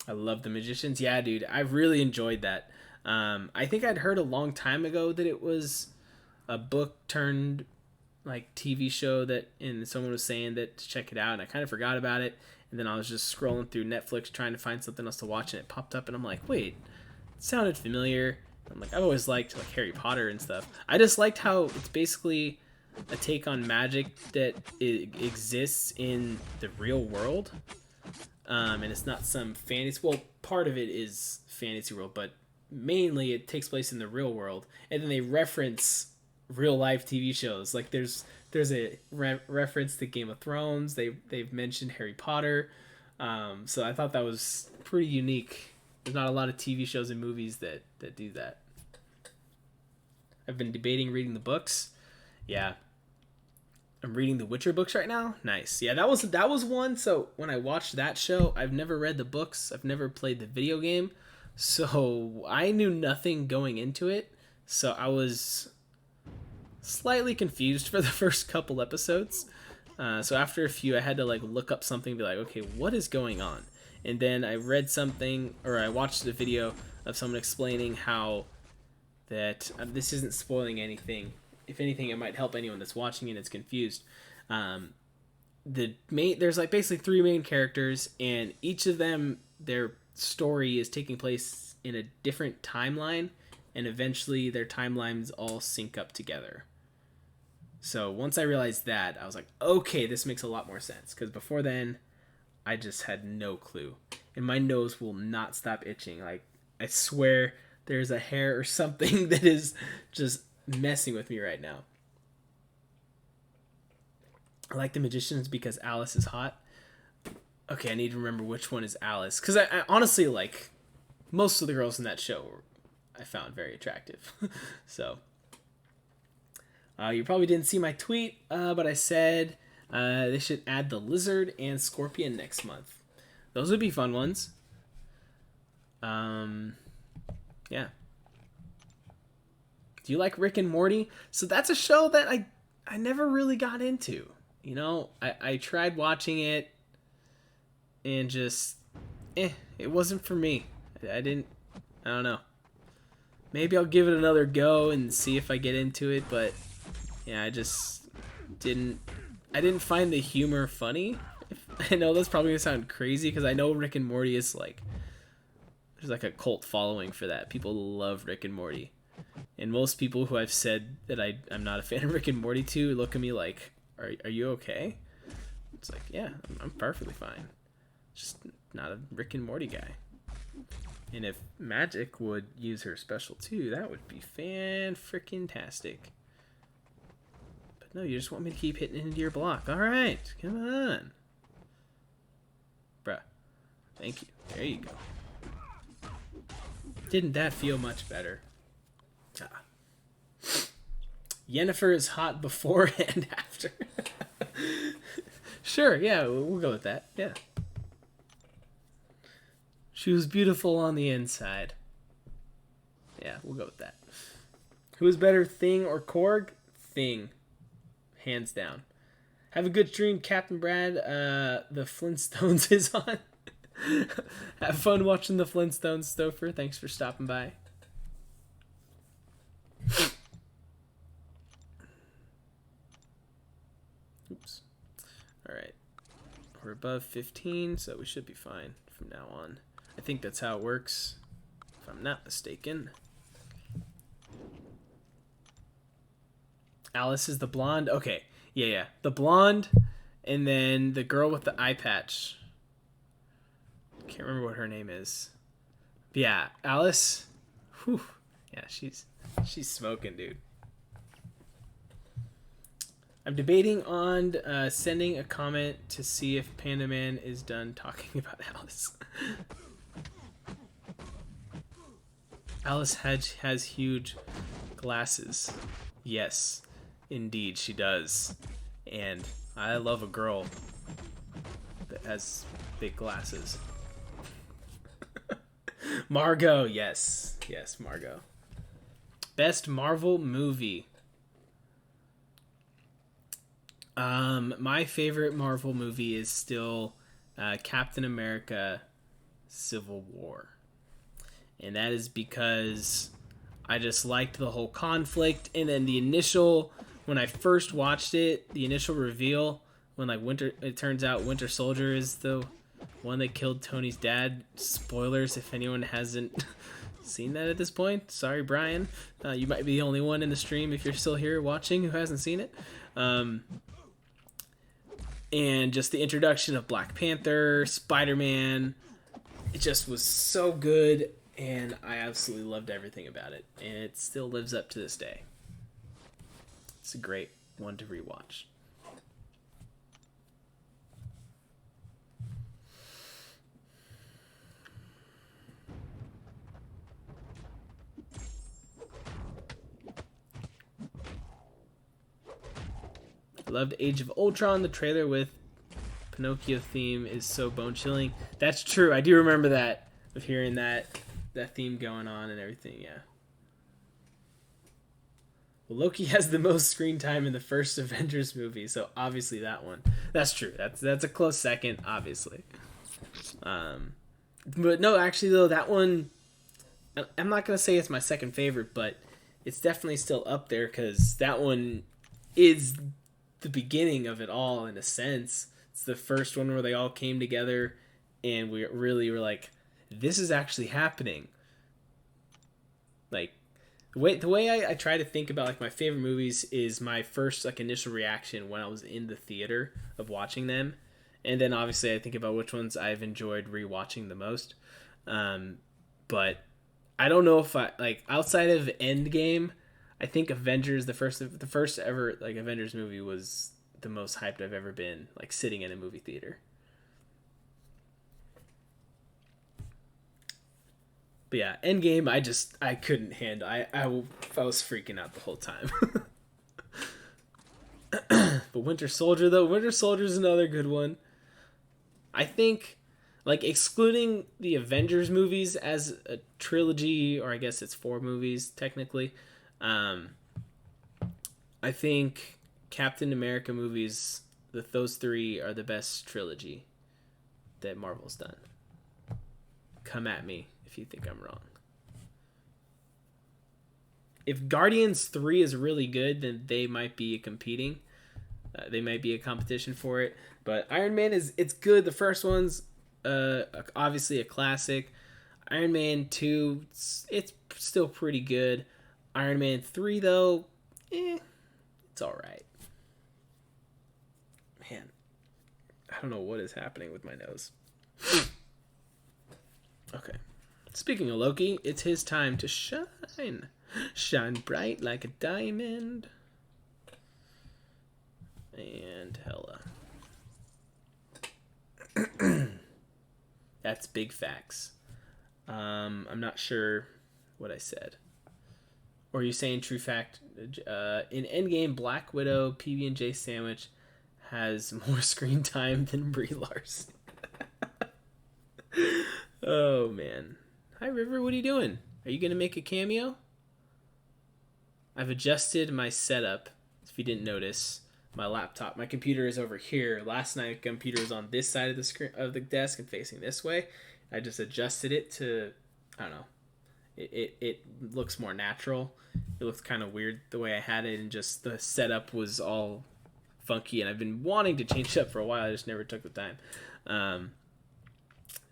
I love The Magicians. Yeah, dude, I really enjoyed that. I think I'd heard a long time ago that it was a book turned like TV show that, and someone was saying that to check it out, and I kind of forgot about it. And then I was just scrolling through Netflix trying to find something else to watch, and it popped up, and I'm like, wait, it sounded familiar. I'm like, I've always liked like Harry Potter and stuff. I just liked how it's basically a take on magic that exists in the real world, and it's not some fantasy. Well, part of it is fantasy world, but mainly it takes place in the real world, and then they reference real life TV shows. Like there's a reference to Game of Thrones. They've mentioned Harry Potter, so I thought that was pretty unique. There's not a lot of TV shows and movies that do that. I've been debating reading the books. Yeah, I'm reading the Witcher books right now. Nice. Yeah, that was one. So when I watched that show, I've never read the books. I've never played the video game, so I knew nothing going into it. So I was slightly confused for the first couple episodes. So after a few, I had to like look up something and be like, okay, what is going on? And then I read something, or I watched a video of someone explaining how that this isn't spoiling anything. If anything, it might help anyone that's watching and is confused. There's like basically three main characters, and each of them, their story is taking place in a different timeline, and eventually their timelines all sync up together. So once I realized that, I was like, okay, this makes a lot more sense. Because before then, I just had no clue. And my nose will not stop itching. Like, I swear there's a hair or something that is just messing with me right now. I like the Magicians because Alice is hot. Okay, I need to remember which one is Alice. Because I honestly, like, most of the girls in that show I found very attractive. So, you probably didn't see my tweet, but I said they should add the Lizard and Scorpion next month. Those would be fun ones. Yeah. Do you like Rick and Morty? So that's a show that I never really got into. You know, I tried watching it and just, it wasn't for me. I don't know. Maybe I'll give it another go and see if I get into it, but yeah, I just didn't find the humor funny. I know that's probably gonna sound crazy because I know Rick and Morty is like, there's like a cult following for that. People love Rick and Morty. And most people who I've said that I'm not a fan of Rick and Morty to look at me like, are you okay? It's like, yeah, I'm perfectly fine. Just not a Rick and Morty guy. And if Magic would use her special too, that would be fan-freaking-tastic. But no, you just want me to keep hitting into your block. Alright, come on. Bruh. Thank you. There you go. Didn't that feel much better? Ah. Yennefer is hot before and after. Sure, yeah, we'll go with that. Yeah. She was beautiful on the inside. Yeah, we'll go with that. Who is better, Thing or Korg? Thing. Hands down. Have a good stream, Captain Brad. The Flintstones is on. Have fun watching the Flintstones, Stouffer. Thanks for stopping by. Oops. Alright. We're above 15, so we should be fine from now on. I think that's how it works, if I'm not mistaken. Alice is the blonde? Okay. Yeah. The blonde, and then the girl with the eye patch. Can't remember what her name is. But yeah, Alice. Whew. Yeah, she's smoking, dude. I'm debating on sending a comment to see if Panda Man is done talking about Alice. Alice has huge glasses. Yes, indeed she does. And I love a girl that has big glasses. Margot, yes. Yes, Margot. Best Marvel movie. My favorite Marvel movie is still Captain America Civil War. And that is because I just liked the whole conflict, and then the initial when I first watched it, the initial reveal when like it turns out Winter Soldier is the one that killed Tony's dad. Spoilers if anyone hasn't seen that at this point. Sorry, Brian. You might be the only one in the stream if you're still here watching who hasn't seen it. And just the introduction of Black Panther, Spider-Man, it just was so good, and I absolutely loved everything about it, and it still lives up to this day. It's a great one to rewatch. I loved Age of Ultron. The trailer with Pinocchio theme is so bone-chilling. That's true. I do remember that, of hearing that theme going on and everything, yeah. Well, Loki has the most screen time in the first Avengers movie, so obviously that one. That's true. That's a close second, obviously. But no, actually, though, that one, I'm not going to say it's my second favorite, but it's definitely still up there, because that one is the beginning of it all, in a sense. It's the first one where they all came together and we really were like, this is actually happening. Like, the way I try to think about like my favorite movies is my first like initial reaction when I was in the theater of watching them, and then obviously I think about which ones I've enjoyed rewatching the most. But I don't know if I like, outside of Endgame, I think Avengers, the first ever like Avengers movie, was the most hyped I've ever been, like sitting in a movie theater. But yeah, Endgame, I couldn't handle. I was freaking out the whole time. But Winter Soldier, though, Winter Soldier is another good one. I think, like, excluding the Avengers movies as a trilogy, or I guess it's 4 movies technically, I think Captain America movies, those 3 are the best trilogy that Marvel's done. Come at me if you think I'm wrong. If Guardians 3 is really good, then they might be competing. They might be a competition for it. But Iron Man it's good. The first one's obviously a classic. Iron Man 2, it's still pretty good. Iron Man 3, though, it's alright. Man, I don't know what is happening with my nose. Okay. Speaking of Loki, it's his time to shine. Shine bright like a diamond. And hella. That's big facts. I'm not sure what I said. Or are you saying true fact? In Endgame, Black Widow PB&J sandwich has more screen time than Brie Larson. Oh, man. Hi, River. What are you doing? Are you going to make a cameo? I've adjusted my setup. If you didn't notice, my laptop, my computer is over here. Last night, the computer was on this side of the screen of the desk and facing this way. I just adjusted it to, I don't know. It looks more natural. It looks kind of weird the way I had it, and just the setup was all funky, and I've been wanting to change it up for a while. I just never took the time.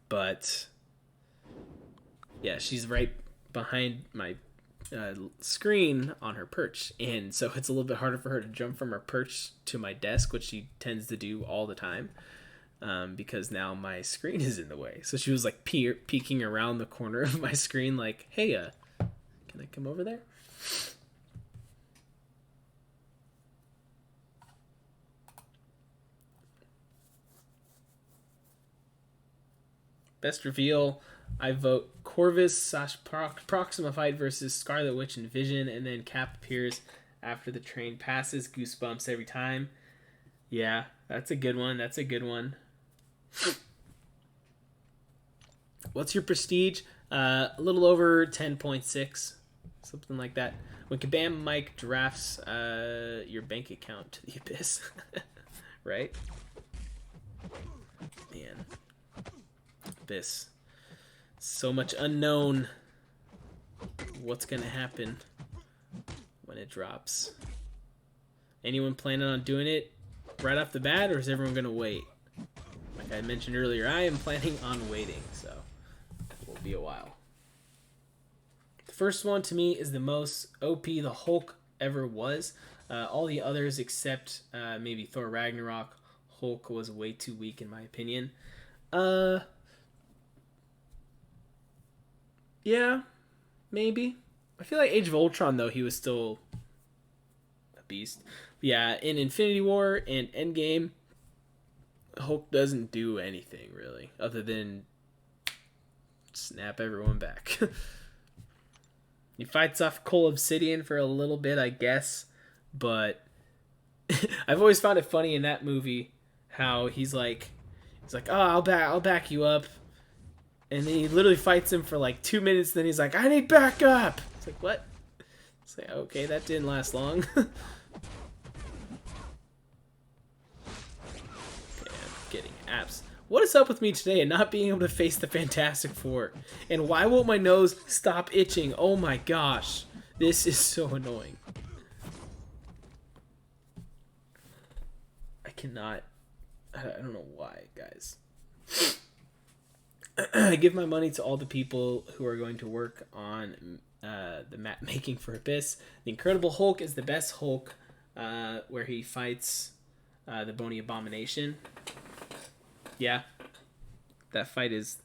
But yeah, she's right behind my screen on her perch, and so it's a little bit harder for her to jump from her perch to my desk, which she tends to do all the time, because now my screen is in the way. So she was like peeking around the corner of my screen like, hey, can I come over there? Best reveal, I vote Corvus / Proxima fight versus Scarlet Witch and Vision, and then Cap appears after the train passes. Goosebumps every time. Yeah, that's a good one. That's a good one. What's your prestige? A little over 10.6. Something like that. When Kabam Mike drafts your bank account to the abyss. Right? Man. Abyss. So much unknown. What's gonna happen when it drops? Anyone planning on doing it right off the bat, or is everyone going to wait? Like I mentioned earlier, I am planning on waiting, so it will be a while. The first one to me is the most OP the Hulk ever was. All the others except maybe Thor Ragnarok, Hulk was way too weak in my opinion. Yeah, maybe. I feel like Age of Ultron though, he was still a beast. But yeah, in Infinity War and Endgame, Hulk doesn't do anything really other than snap everyone back. He fights off Cole Obsidian for a little bit, I guess, but I've always found it funny in that movie how he's like, oh, I'll back you up, and then he literally fights him for like 2 minutes. Then he's like, I need backup. It's like, what? It's like, okay, that didn't last long. Okay, I'm getting apps. What is up with me today and not being able to face the Fantastic Four? And why won't my nose stop itching? Oh my gosh. This is so annoying. I cannot. I don't know why, guys. I give my money to all the people who are going to work on the map making for Abyss. The Incredible Hulk is the best Hulk, where he fights the Bony Abomination. Yeah, that fight is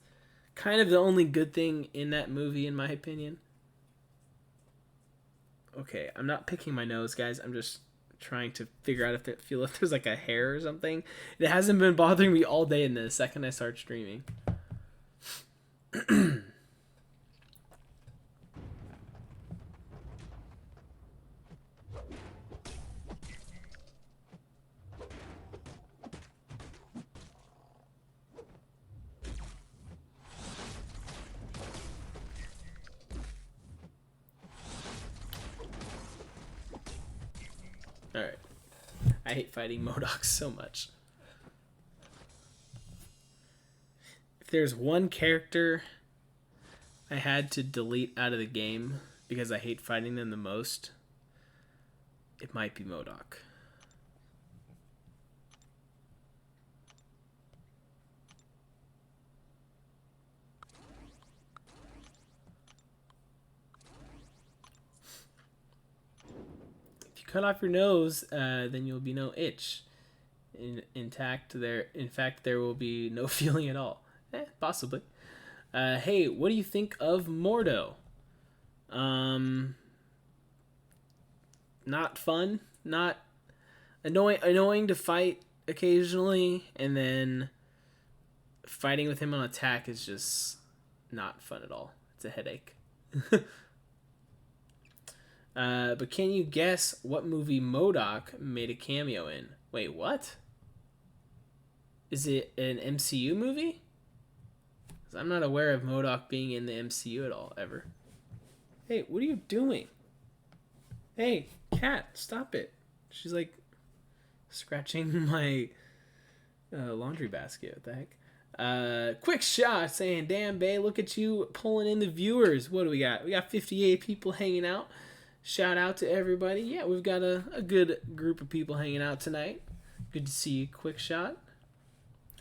kind of the only good thing in that movie, in my opinion. Okay, I'm not picking my nose, guys. I'm just trying to figure out if there's like a hair or something. It hasn't been bothering me all day, and the second I start streaming. Alright. I hate fighting MODOK so much. If there's one character I had to delete out of the game because I hate fighting them the most, it might be MODOK. Cut off your nose, then you'll be no itch. In fact, there will be no feeling at all. Possibly. Hey, what do you think of Mordo? Not fun. Not annoying to fight occasionally, and then fighting with him on attack is just not fun at all. It's a headache. But can you guess what movie MODOK made a cameo in? Wait, what? Is it an MCU movie? 'Cause I'm not aware of MODOK being in the MCU at all, ever. Hey, what are you doing? Hey, cat, stop it. She's like scratching my laundry basket. What the heck? Quick shot saying, damn, babe, look at you pulling in the viewers. What do we got? We got 58 people hanging out. Shout out to everybody. Yeah, we've got a good group of people hanging out tonight. Good to see you, Quick Shot.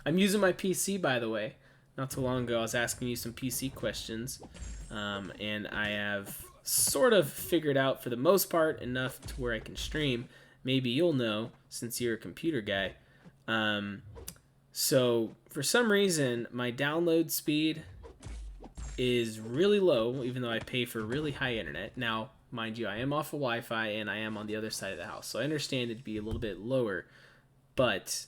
I'm using my PC, by the way. Not too long ago, I was asking you some PC questions. And I have sort of figured out, for the most part, enough to where I can stream. Maybe you'll know, since you're a computer guy. So, for some reason, my download speed is really low, even though I pay for really high internet. Now, mind you, I am off of Wi-Fi and I am on the other side of the house. So I understand it'd be a little bit lower, but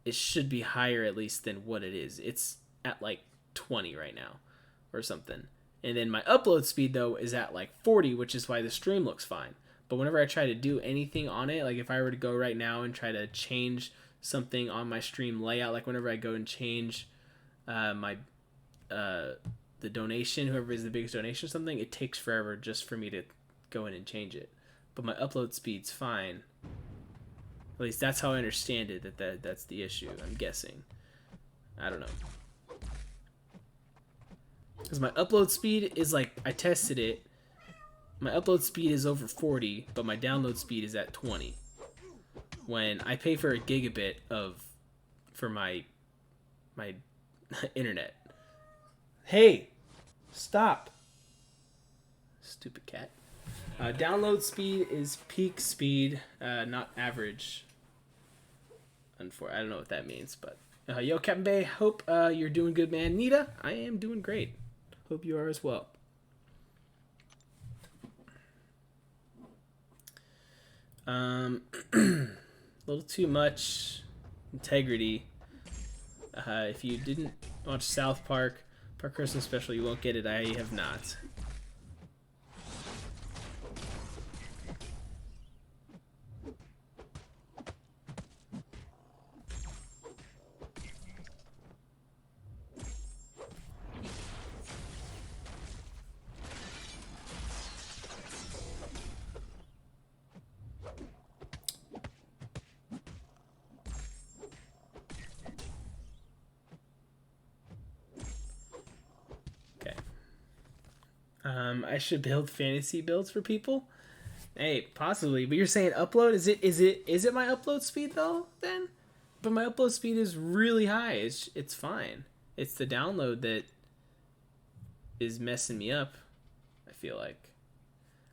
it should be higher at least than what it is. It's at like 20 right now or something. And then my upload speed though is at like 40, which is why the stream looks fine. But whenever I try to do anything on it, like if I were to go right now and try to change something on my stream layout, like whenever I go and change the donation, whoever is the biggest donation or something, it takes forever just for me to go in and change it. But my upload speed's fine. At least that's how I understand it, that's the issue, I'm guessing. I don't know. Because my upload speed is like, I tested it, my upload speed is over 40, but my download speed is at 20. when I pay for a gigabit for my internet. Hey, stop. Stupid cat. Download speed is peak speed, not average. I don't know what that means, but yo, Captain Bay, hope you're doing good, man. Nita, I am doing great. Hope you are as well. A little too much integrity. If you didn't watch South Park Christmas special, you won't get it. I have not. I should build fantasy builds for people. Hey, possibly, but you're saying upload? Is it my upload speed though? Then, but my upload speed is really high. It's fine. It's the download that is messing me up. I feel like.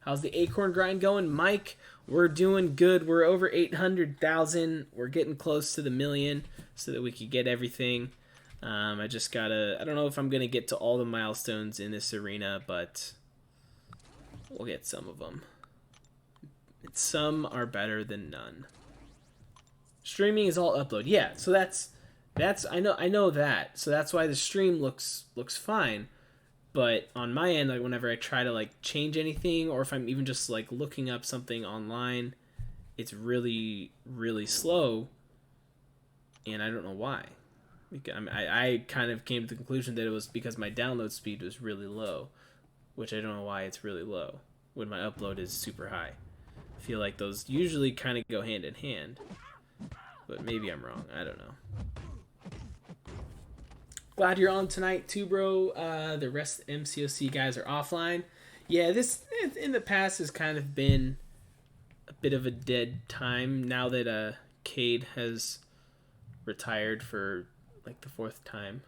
How's the Acorn grind going, Mike? We're doing good. We're over 800,000. We're getting close to the million, so that we could get everything. I just gotta. I don't know if I'm gonna get to all the milestones in this arena, but we'll get some of them. Some are better than none. Streaming is all upload. Yeah, so that's I know that. So that's why the stream looks fine. But on my end, like whenever I try to like change anything, or if I'm even just like looking up something online, it's really slow, and I don't know why. I kind of came to the conclusion that it was because my download speed was really low, which I don't know why it's really low when my upload is super high. I feel like those usually kind of go hand in hand, but maybe I'm wrong. I don't know. Glad you're on tonight too, bro. The rest of the MCOC guys are offline. Yeah, this in the past has kind of been a bit of a dead time now that Cade has retired for like the 4th time.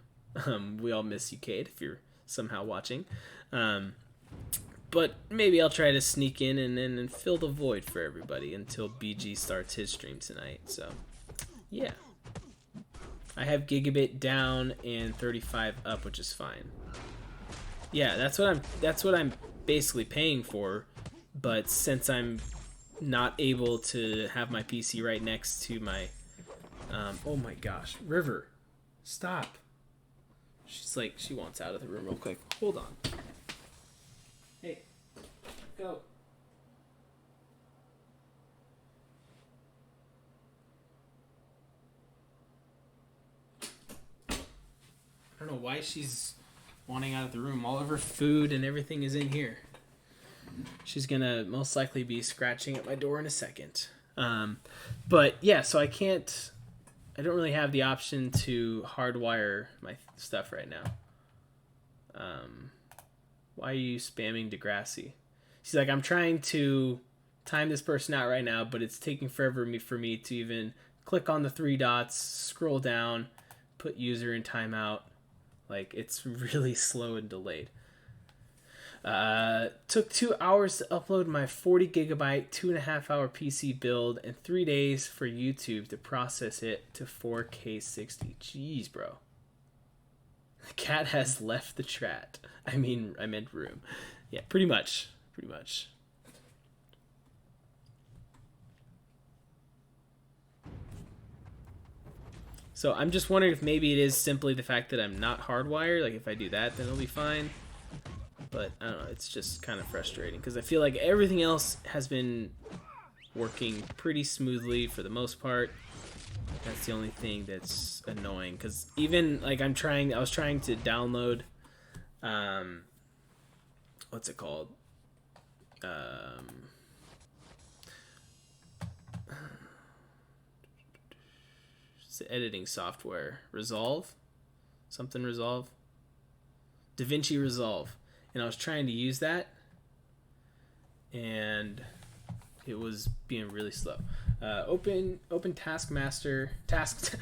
We all miss you, Cade, if you're somehow watching. But maybe I'll try to sneak in and fill the void for everybody until BG starts his stream tonight. So, yeah. I have gigabit down and 35 up, which is fine. Yeah, that's what I'm basically paying for. But since I'm not able to have my PC right next to my oh my gosh, River, stop. She's like, she wants out of the room real quick. Hold on. Hey, go. I don't know why she's wanting out of the room. All of her food and everything is in here. She's gonna most likely be scratching at my door in a second. But yeah, so I don't really have the option to hardwire my stuff right now. Why are you spamming Degrassi? She's like, I'm trying to time this person out right now, but it's taking forever for me to even click on the 3 dots, scroll down, put user in timeout. Like, it's really slow and delayed. Took 2 hours to upload my 40 gigabyte, 2.5 hour PC build, and 3 days for YouTube to process it to 4K 60. Jeez, bro. The cat has left the chat. I meant room. Yeah, pretty much. So I'm just wondering if maybe it is simply the fact that I'm not hardwired. Like, if I do that, then it'll be fine. But, I don't know, it's just kind of frustrating. Because I feel like everything else has been working pretty smoothly for the most part. That's the only thing that's annoying. Because even, like, I was trying to download, what's it called? It's the editing software. Resolve? Something Resolve? DaVinci Resolve. And I was trying to use that, and it was being really slow. Open Taskmaster Task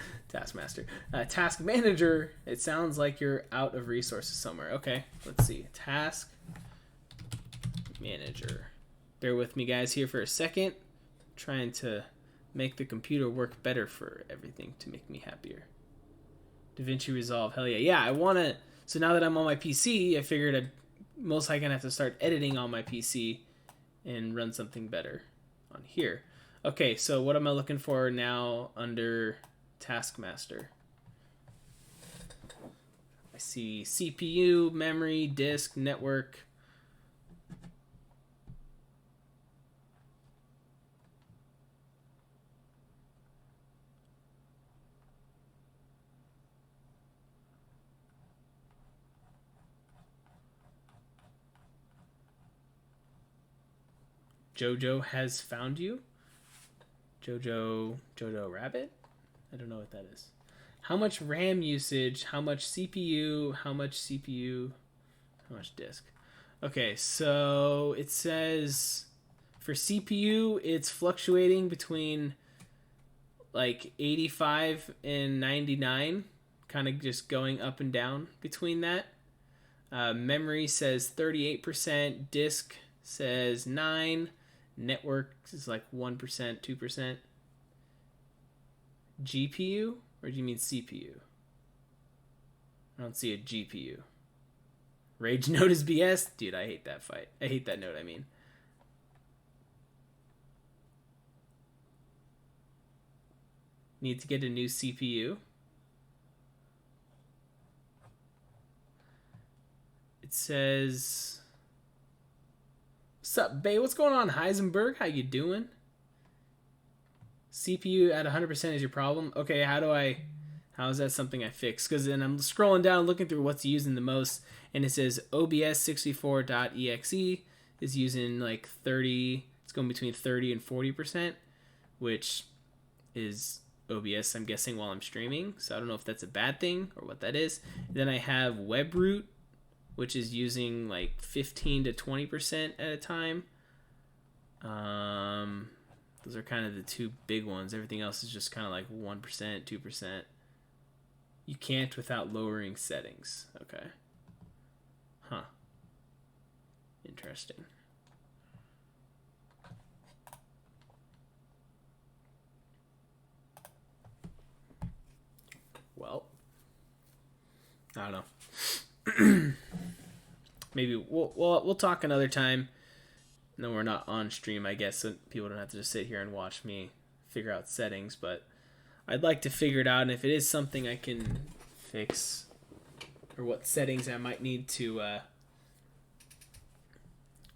Manager. It sounds like you're out of resources somewhere. Okay, let's see. Task Manager. Bear with me, guys, here for a second. Trying to make the computer work better for everything to make me happier. DaVinci Resolve, hell yeah. Yeah, I want to... So now that I'm on my PC, I figured I'd most likely gonna have to start editing on my PC and run something better on here. Okay, so what am I looking for now under Taskmaster? I see CPU, memory, disk, network. Jojo has found you? Jojo Rabbit? I don't know what that is. How much RAM usage? How much CPU? How much CPU? How much disk? Okay, so it says for CPU, it's fluctuating between like 85 and 99, kind of just going up and down between that. Memory says 38%, disk says 9%. Network is like 1%, 2%. GPU? Or do you mean CPU? I don't see a GPU. Rage node is BS? Dude, I hate that fight. I hate that node, I mean. Need to get a new CPU. It says... What's up, babe? What's going on, Heisenberg? How you doing? CPU at 100% is your problem. Okay, how is that something I fix? Because then I'm scrolling down, looking through what's using the most, and it says OBS64.exe is using like 30. It's going between 30 and 40%, which is OBS, I'm guessing, while I'm streaming. So I don't know if that's a bad thing or what that is. Then I have WebRoot, which is using like 15 to 20% at a time. Those are kind of the two big ones. Everything else is just kind of like 1%, 2%. You can't without lowering settings. Okay. Huh. Interesting. Well, I don't know. Maybe we'll talk another time. No, we're not on stream, I guess, so people don't have to just sit here and watch me figure out settings. But I'd like to figure it out, and if it is something I can fix, or what settings I might need to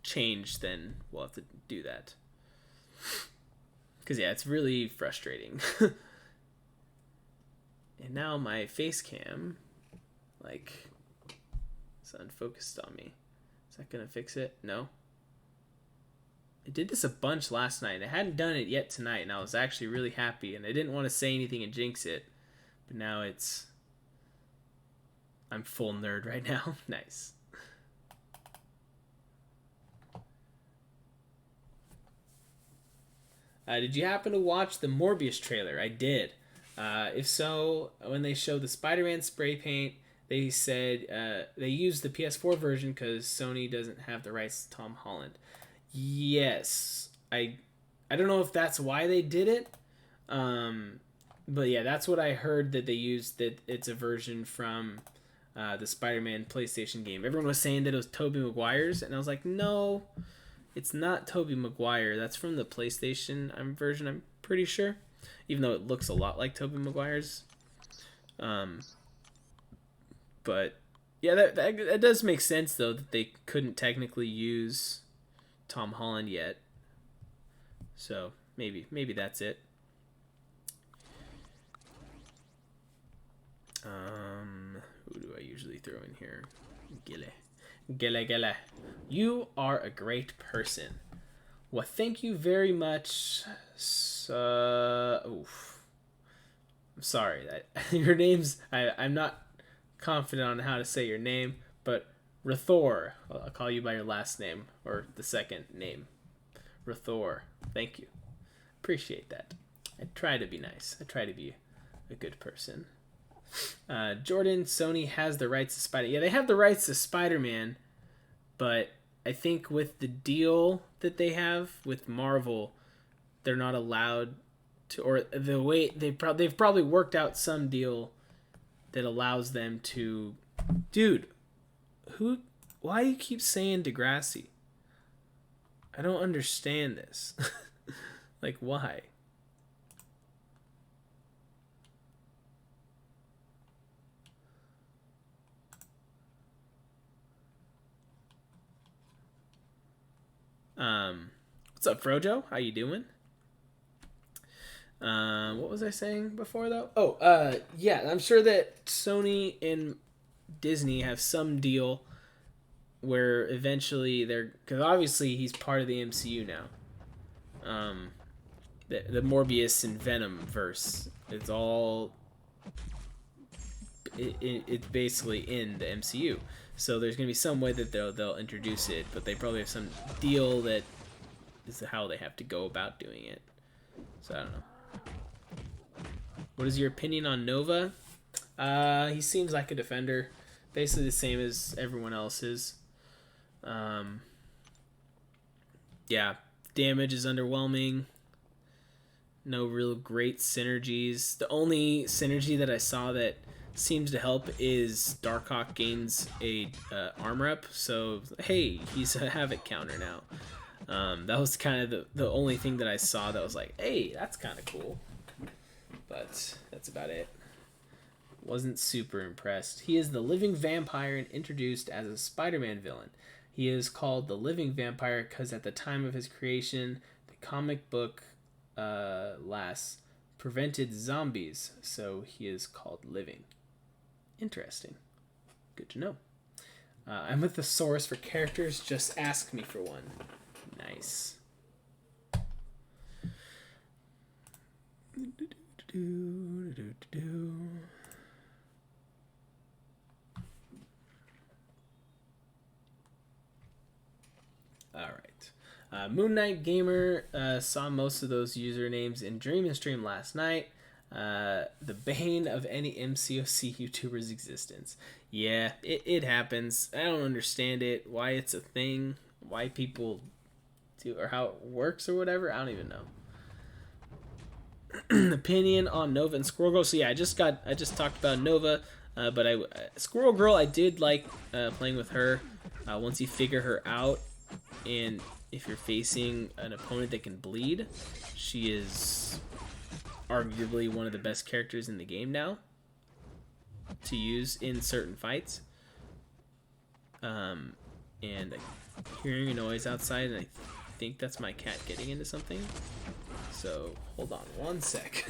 change, then we'll have to do that. Because yeah, it's really frustrating. And now my face cam, like, it's unfocused on me. Is that gonna fix it? No. I did this a bunch last night. I hadn't done it yet tonight, and I was actually really happy, and I didn't want to say anything and jinx it. But now I'm full nerd right now. Nice. Did you happen to watch the Morbius trailer? I did. If so, when they showed the Spider-Man spray paint, they said they used the PS4 version because Sony doesn't have the rights to Tom Holland. Yes, I don't know if that's why they did it, but yeah, that's what I heard, that they used, that it's a version from the Spider-Man PlayStation game. Everyone was saying that it was Tobey Maguire's, and I was like, no, it's not Tobey Maguire. That's from the PlayStation version, I'm pretty sure, even though it looks a lot like Tobey Maguire's. But yeah, that does make sense, though, that they couldn't technically use Tom Holland yet. So maybe that's it. Who do I usually throw in here? Gele. You are a great person. Well, thank you very much. I'm sorry. Your name's... I'm not confident on how to say your name, but Rathor. I'll call you by your last name, or the second name. Rathor. Thank you. Appreciate that. I try to be nice. I try to be a good person. Jordan, Sony has the rights to Spider. Yeah, they have the rights to Spider-Man, but I think with the deal that they have with Marvel, they're not allowed to, or the way they've probably worked out some deal that allows them to. Dude, why do you keep saying Degrassi? I don't understand this. Like, why? What's up, Frojo? How you doing? What was I saying before, though? Oh, yeah, I'm sure that Sony and Disney have some deal where eventually they're, because obviously he's part of the MCU now. The Morbius and Venom verse, it's all it's basically in the MCU. So there's gonna be some way that they'll introduce it, but they probably have some deal that is how they have to go about doing it. So I don't know. What is your opinion on Nova? He seems like a defender, basically the same as everyone else's. Yeah, damage is underwhelming. No real great synergies. The only synergy that I saw that seems to help is Darkhawk gains a armor up. So hey, he's a Havoc counter now. That was kind of the only thing that I saw that was like, hey, that's kind of cool. But that's about it. Wasn't super impressed. He is the living vampire and introduced as a Spider-Man villain. He is called the living vampire because at the time of his creation, the comic book lass prevented zombies, so he is called living. Interesting. Good to know. I'm a thesaurus for characters. Just ask me for one. Nice. All right. Moon Knight Gamer saw most of those usernames in Dream and Stream last night. The bane of any MCOC YouTuber's existence. Yeah, it happens. I don't understand it, why it's a thing, why people do, or how it works or whatever. I don't even know. Opinion on Nova and Squirrel Girl. So yeah, I just talked about Nova, but Squirrel Girl, I did like playing with her. Once you figure her out, and if you're facing an opponent that can bleed, she is arguably one of the best characters in the game now to use in certain fights. And I'm hearing a noise outside, and I think that's my cat getting into something. So hold on one sec.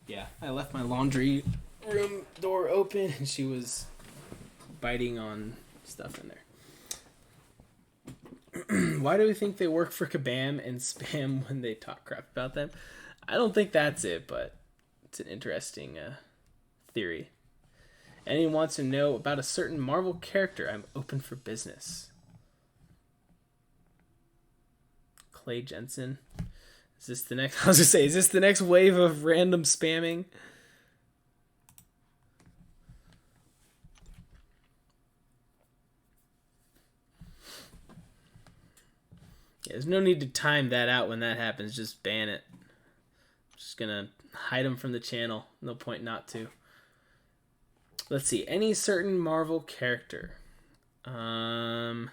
Yeah, I left my laundry room door open and she was biting on stuff in there. Why do we think they work for Kabam and spam when they talk crap about them? I don't think that's it, but it's an interesting theory. Anyone wants to know about a certain Marvel character? I'm open for business. Clay Jensen. Is this the next? I was gonna say, is this the next wave of random spamming? Yeah, there's no need to time that out when that happens. Just ban it. Just gonna hide them from the channel. No point not to. Let's see. Any certain Marvel character. Tell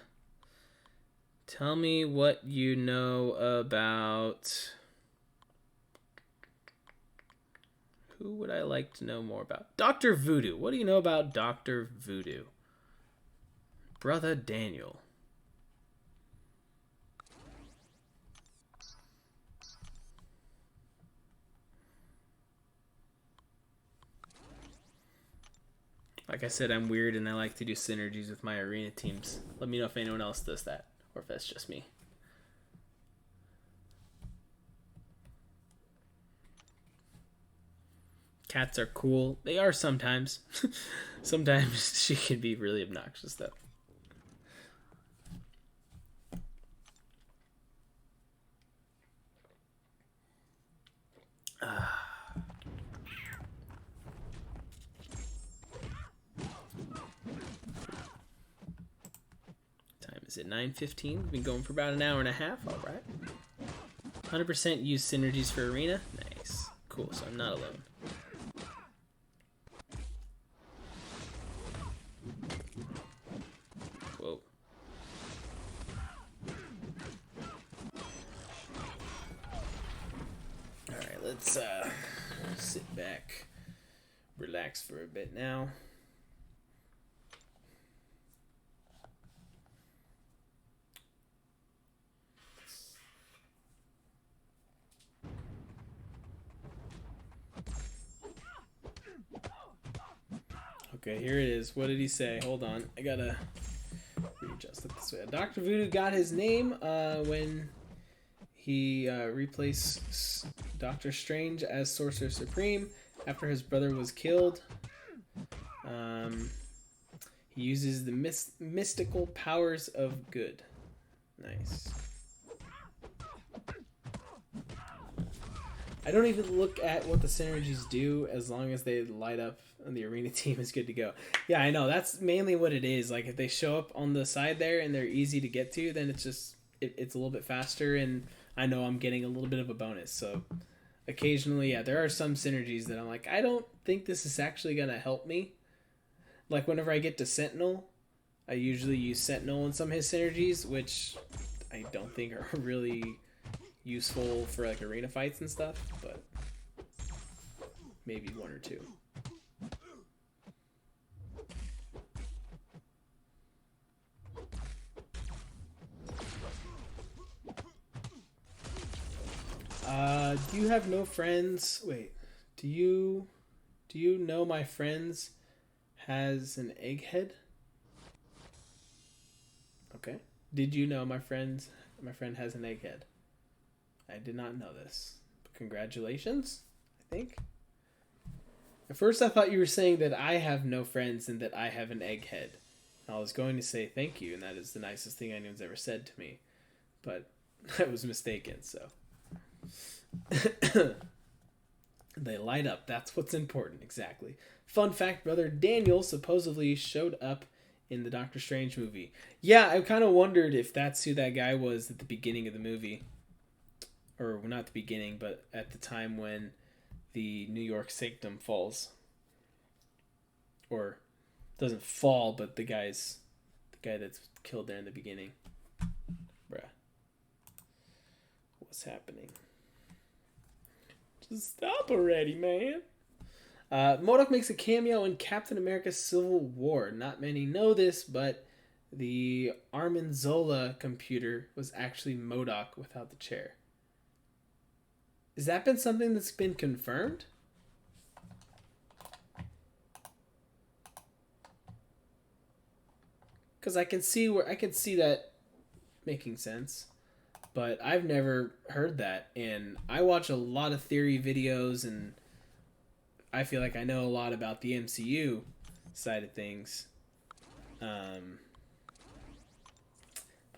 me what you know about. Who would I like to know more about? Dr. Voodoo. What do you know about Dr. Voodoo? Brother Daniel. Like I said, I'm weird and I like to do synergies with my arena teams. Let me know if anyone else does that, or if that's just me. Cats are cool. They are sometimes. Sometimes she can be really obnoxious, though. Time is it 9:15? We've been going for about an hour and a half. All right. 100% use synergies for arena. Nice. Cool. So I'm not alone. Whoa. All right. Let's sit back, relax for a bit now. Okay, here it is. What did he say? Hold on. I gotta readjust it this way. Dr. Voodoo got his name when he replaced Doctor Strange as Sorcerer Supreme after his brother was killed. He uses the mystical powers of good. Nice. I don't even look at what the synergies do as long as they light up and the arena team is good to go. Yeah, I know. That's mainly what it is. Like, if they show up on the side there and they're easy to get to, then it's just, it's a little bit faster, and I know I'm getting a little bit of a bonus. So, occasionally, yeah, there are some synergies that I'm like, I don't think this is actually going to help me. Like, whenever I get to Sentinel, I usually use Sentinel in some of his synergies, which I don't think are really useful for like arena fights and stuff, but maybe one or two. Do you have no friends? Wait, do you know my friends has an egghead? Okay. Did you know my friend has an egghead? I did not know this. Congratulations, I think. At first I thought you were saying that I have no friends and that I have an egghead. I was going to say thank you, and that is the nicest thing anyone's ever said to me. But I was mistaken, so. They light up. That's what's important, exactly. Fun fact, Brother Daniel supposedly showed up in the Doctor Strange movie. Yeah, I kind of wondered if that's who that guy was at the beginning of the movie. Or not the beginning, but at the time when the New York Sanctum falls. Or doesn't fall, but the guy that's killed there in the beginning. Bruh. What's happening? Just stop already, man. MODOK makes a cameo in Captain America Civil War. Not many know this, but the Armin Zola computer was actually MODOK without the chair. Has that been something that's been confirmed? Because I can see that making sense, but I've never heard that, and I watch a lot of theory videos, and I feel like I know a lot about the MCU side of things. But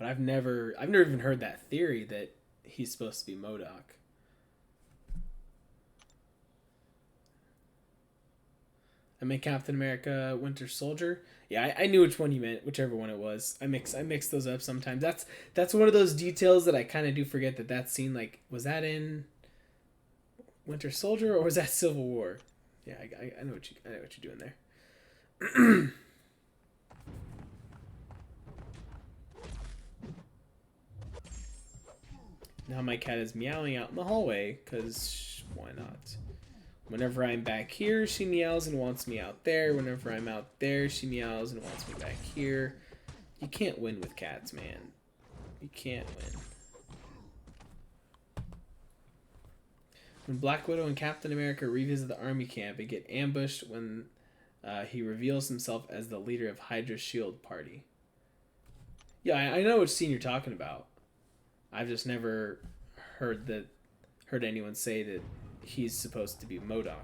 I've never even heard that theory that he's supposed to be MODOK. I meant Captain America Winter Soldier. Yeah, I knew which one you meant, whichever one it was. I mix those up sometimes. That's one of those details that I kind of do forget that scene, like, was that in Winter Soldier or was that Civil War? Yeah, I know what you're doing there. Now my cat is meowing out in the hallway, because why not? Whenever I'm back here, she meows and wants me out there. Whenever I'm out there, she meows and wants me back here. You can't win with cats, man. You can't win. When Black Widow and Captain America revisit the army camp and get ambushed when He reveals himself as the leader of Hydra's Shield Party. Yeah, I know which scene you're talking about. I've just never heard anyone say that he's supposed to be MODOK.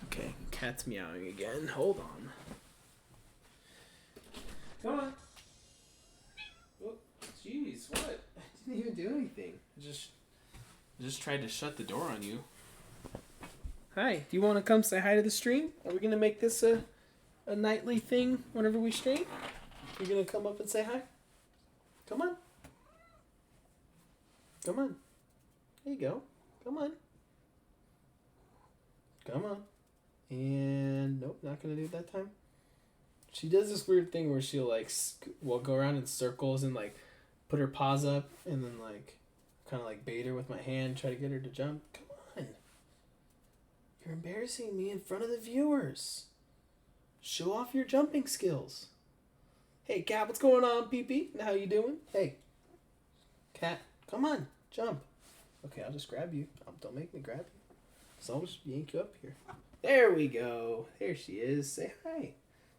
Okay, cat's meowing again. Hold on. Come on. Oh, jeez, what? I didn't even do anything. I just tried to shut the door on you. Hi, do you want to come say hi to the stream? Are we going to make this a nightly thing whenever we stream? You're going to come up and say hi? Come on. Come on. There you go. Come on. Come on. And nope, not going to do it that time. She does this weird thing where she'll like go around in circles and like put her paws up and then like kind of like bait her with my hand, try to get her to jump. Come on. You're embarrassing me in front of the viewers. Show off your jumping skills. Hey, cat, what's going on, pee-pee? How you doing? Hey, cat, come on, jump. Okay, I'll just grab you. Don't make me grab you. So I'll just yank you up here. There we go. There she is. Say hi.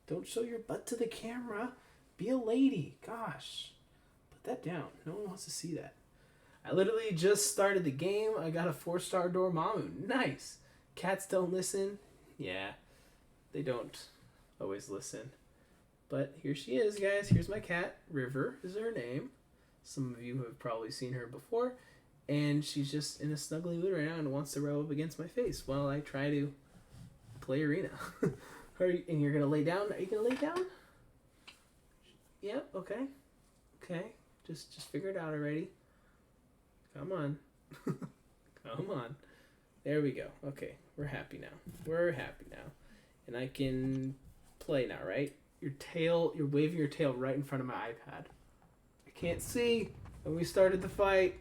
Don't show your butt to the camera. Be a lady. Gosh. Put that down. No one wants to see that. I literally just started the game. I got a 4-star Dormammu. Nice. Cats don't listen. Yeah, they don't always listen. But here she is, guys. Here's my cat. River is her name. Some of you have probably seen her before. And she's just in a snuggly mood right now and wants to rub up against my face while I try to play arena. And you're going to lay down? Are you going to lay down? Yep, okay. Okay. Just figure it out already. Come on. Come on. There we go. Okay, we're happy now. We're happy now. And I can play now, right? You're waving your tail right in front of my iPad. I can't see. And we started the fight.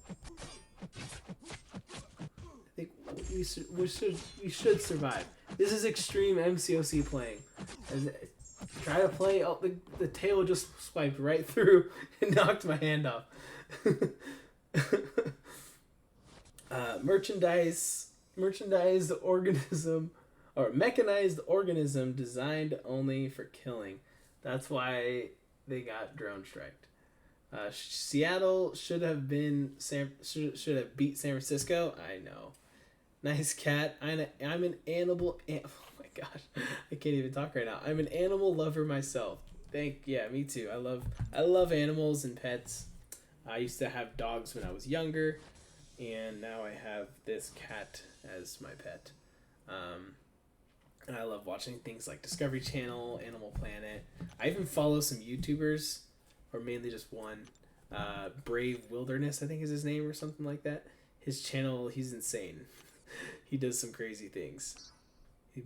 I think we should survive. This is extreme MCOC playing. Try to play, the tail just swiped right through and knocked my hand off. Merchandised organism, or mechanized organism designed only for killing. That's why they got drone striked. Seattle should have beat San Francisco. I know. Nice cat. I'm an animal. Oh my gosh, I can't even talk right now. I'm an animal lover myself. Yeah, me too. I love animals and pets. I used to have dogs when I was younger. And now I have this cat as my pet. And I love watching things like Discovery Channel, Animal Planet. I even follow some YouTubers, or mainly just one. Brave Wilderness, I think is his name, or something like that. His channel, he's insane. He does some crazy things. He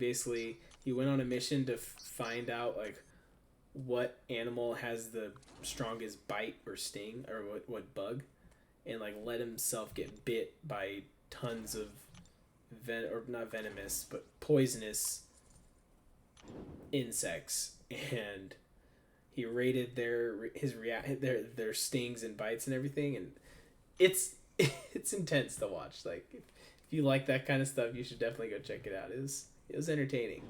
went on a mission to find out like what animal has the strongest bite or sting, or what bug. And like let himself get bit by tons of not venomous but poisonous insects, and he rated their stings and bites and everything, and it's intense to watch. Like if you like that kind of stuff, you should definitely go check it out. It was entertaining.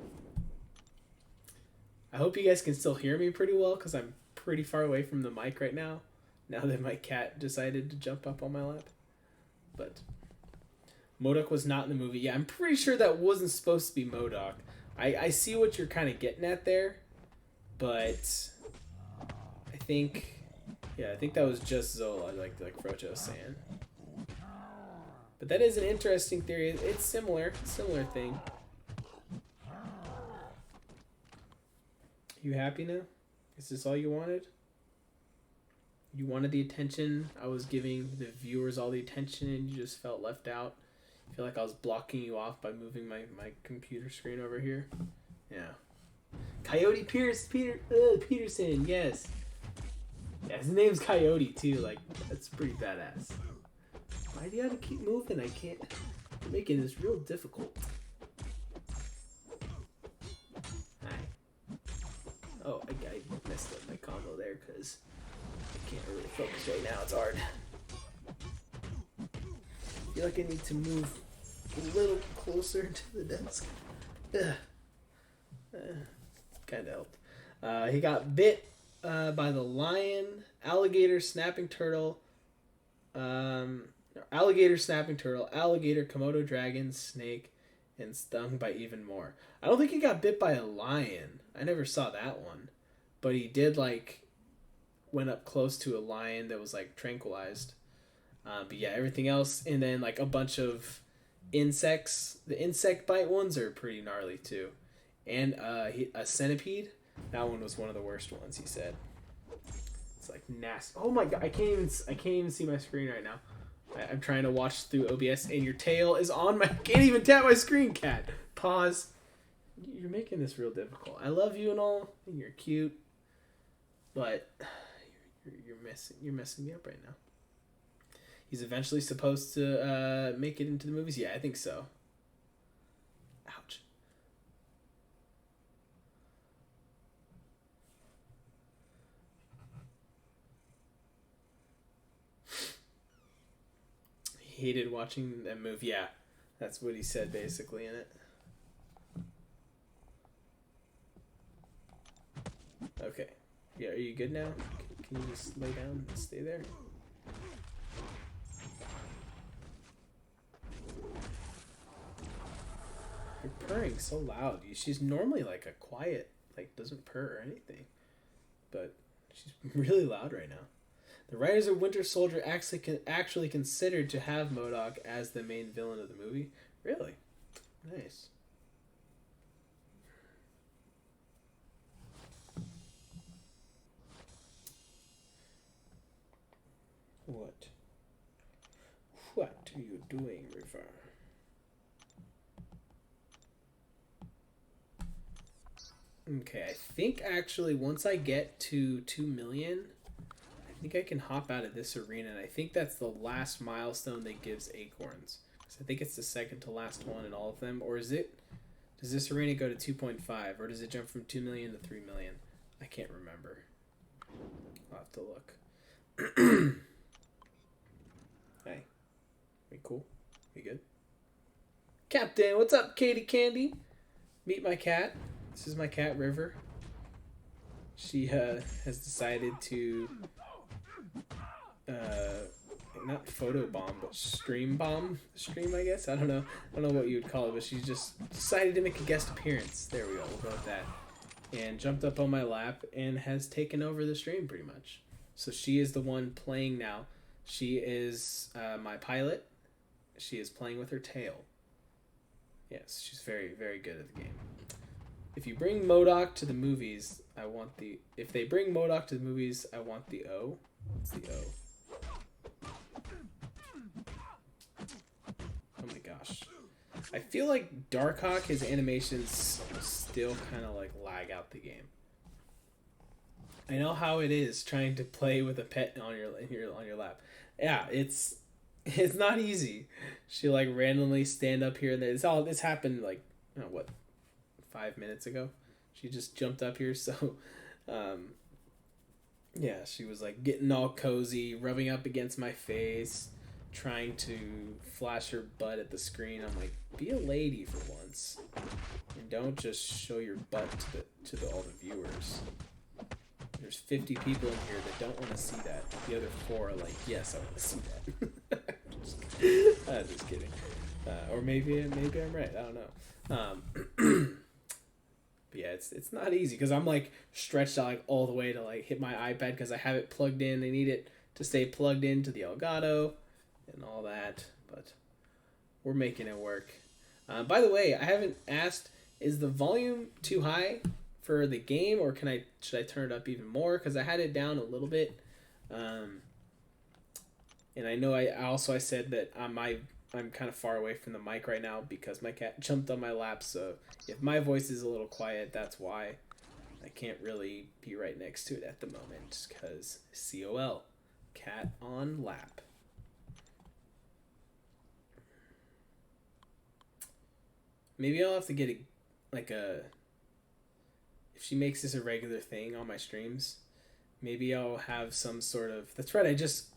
I hope you guys can still hear me pretty well because I'm pretty far away from the mic right now. Now that my cat decided to jump up on my lap. But MODOK was not in the movie. Yeah, I'm pretty sure that wasn't supposed to be MODOK. I see what you're kind of getting at there. But I think that was just Zola, like Frocho was saying. But that is an interesting theory. It's similar thing. You happy now? Is this all you wanted? You wanted the attention. I was giving the viewers all the attention and you just felt left out. I feel like I was blocking you off by moving my computer screen over here. Yeah. Coyote Peterson, yes. Yeah, his name's Coyote too. Like, that's pretty badass. Why do you have to keep moving? I can't. You're making this real difficult. Hi. Oh, I messed up my combo there because I can't really focus right now. It's hard. feel like I need to move a little closer to the desk. Kind of helped. He got bit by the lion, alligator, snapping turtle, alligator, snapping turtle, alligator, Komodo dragon, snake, and stung by even more. I don't think he got bit by a lion. I never saw that one. But he did, like, went up close to a lion that was, like, tranquilized. But yeah, everything else, and then, like, a bunch of insects. The insect bite ones are pretty gnarly, too. And a centipede. That one was one of the worst ones, he said. It's, like, nasty. Oh, my God. I can't even see my screen right now. I'm trying to watch through OBS, and your tail is on my... I can't even tap my screen, cat. Pause. You're making this real difficult. I love you and all, and you're cute, but you're messing me up right now. He's eventually supposed to make it into the movies. Yeah, I think so. Ouch. He hated watching that movie. Yeah, that's what he said basically in it. Okay. Yeah, are you good now? Can you just lay down and stay there? You're purring so loud. She's normally like a quiet, like doesn't purr or anything. But she's really loud right now. The writers of Winter Soldier actually considered to have MODOK as the main villain of the movie. Really? Nice. What? What are you doing, River? Okay, I think actually once I get to 2 million, I think I can hop out of this arena, and I think that's the last milestone that gives Acorns. So I think it's the second to last one in all of them, or is it? Does this arena go to 2.5, or does it jump from 2 million to 3 million? I can't remember. I'll have to look. Hey, we cool? We good? Captain, what's up, Katie Candy? Meet my cat. This is my cat, River. She has decided to not photobomb, but stream bomb the stream, I guess. I don't know what you would call it, but she just decided to make a guest appearance. There we go, we'll go with that. And jumped up on my lap and has taken over the stream pretty much. So she is the one playing now. She is my pilot. She is playing with her tail. Yes, she's very, very good at the game. If you bring MODOK to the movies, I want the... If they bring MODOK to the movies, I want the O. What's the O? Oh my gosh. I feel like Darkhawk, his animations still kind of like lag out the game. I know how it is trying to play with a pet on your lap. Yeah, it's not easy. She like randomly stand up here and there. This happened like, you know, what, 5 minutes ago. She just jumped up here, so yeah, she was like getting all cozy, rubbing up against my face, trying to flash her butt at the screen. I'm like, be a lady for once, and don't just show your butt to all the viewers. There's 50 people in here that don't want to see that. The other 4 are like, yes, I want to see that. Just kidding. Or maybe I'm right. I don't know. But yeah, it's not easy because I'm like stretched out like all the way to like hit my iPad because I have it plugged in. They need it to stay plugged into the Elgato and all that. But we're making it work. By the way, I haven't asked, is the volume too high for the game, or should I turn it up even more? Because I had it down a little bit. And I know I said that I'm kind of far away from the mic right now because my cat jumped on my lap, so if my voice is a little quiet, that's why. I can't really be right next to it at the moment because COL, cat on lap. Maybe I'll have to get if she makes this a regular thing on my streams, maybe I'll have some sort of... That's right, I just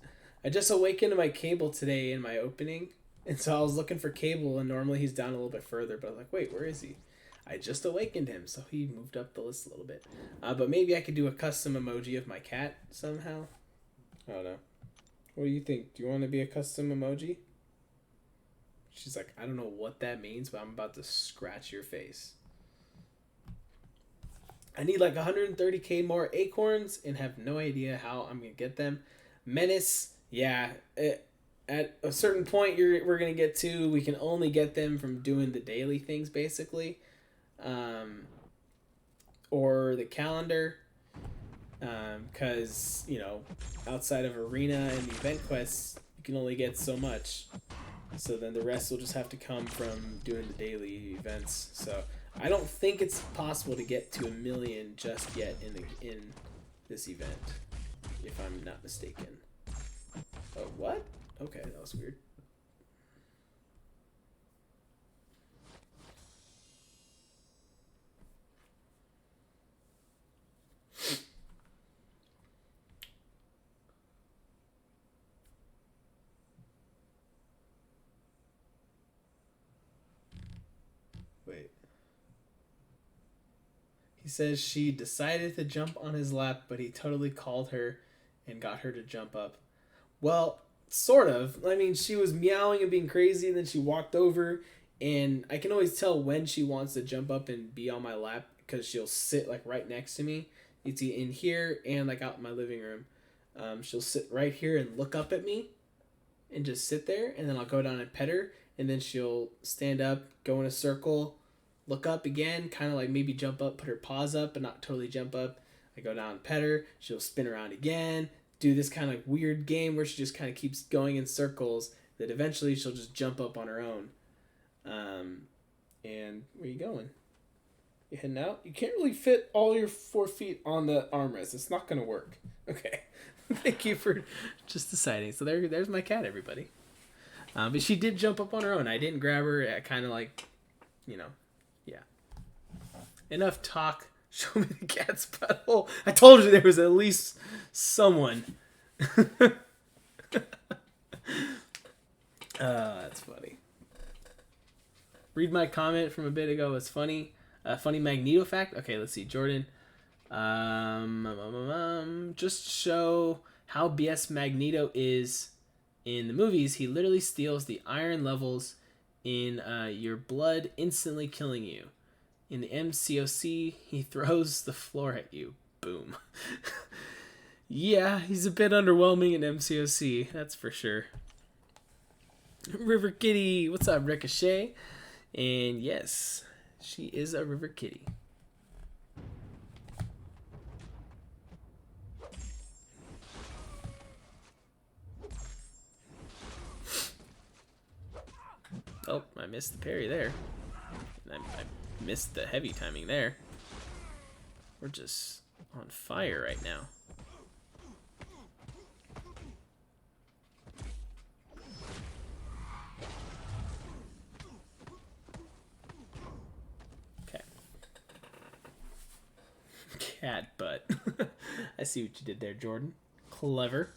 awakened to my cable today in my opening, And so I was looking for Cable, and normally he's down a little bit further, but I was like, wait, where is he? I just awakened him, so he moved up the list a little bit. But maybe I could do a custom emoji of my cat somehow. I don't know. What do you think? Do you want to be a custom emoji? She's like, I don't know what that means, but I'm about to scratch your face. I need like 130k more Acorns and have no idea how I'm going to get them. Menace, yeah. At a certain point we're going to get to, we can only get them from doing the daily things, basically. Or the calendar. Because, you know, outside of arena and event quests, you can only get so much. So then the rest will just have to come from doing the daily events. So I don't think it's possible to get to 1 million just yet in this event, if I'm not mistaken. Oh, what? Okay, that was weird. Wait. He says she decided to jump on his lap, but he totally called her and got her to jump up. Well, sort of. I mean, she was meowing and being crazy, and then she walked over, and I can always tell when she wants to jump up and be on my lap because she'll sit like right next to me. You see in here and like out in my living room. She'll sit right here and look up at me and just sit there, and then I'll go down and pet her, and then she'll stand up, go in a circle, look up again, kind of like maybe jump up, put her paws up, but not totally jump up. I go down and pet her, she'll spin around again, do this kind of weird game where she just kind of keeps going in circles, that eventually she'll just jump up on her own. And where you going? You heading out? You can't really fit all your 4 feet on the armrest. It's not going to work. Okay. Thank you for just deciding. So there's my cat, everybody. But she did jump up on her own. I didn't grab her. I kind of like, you know, yeah. Enough talk. Show me the cat's butthole. I told you there was at least someone. That's funny. Read my comment from a bit ago. It's funny. Funny Magneto fact. Okay, let's see. Jordan. Just show how BS Magneto is in the movies. He literally steals the iron levels in your blood, instantly killing you. In the MCOC, he throws the floor at you. Boom. Yeah, he's a bit underwhelming in MCOC, that's for sure. River Kitty, what's up, Ricochet? And yes, she is a River Kitty. Oh, I missed the parry there. I missed the heavy timing there. We're just on fire right now. Okay. Cat butt. I see what you did there, Jordan. Clever.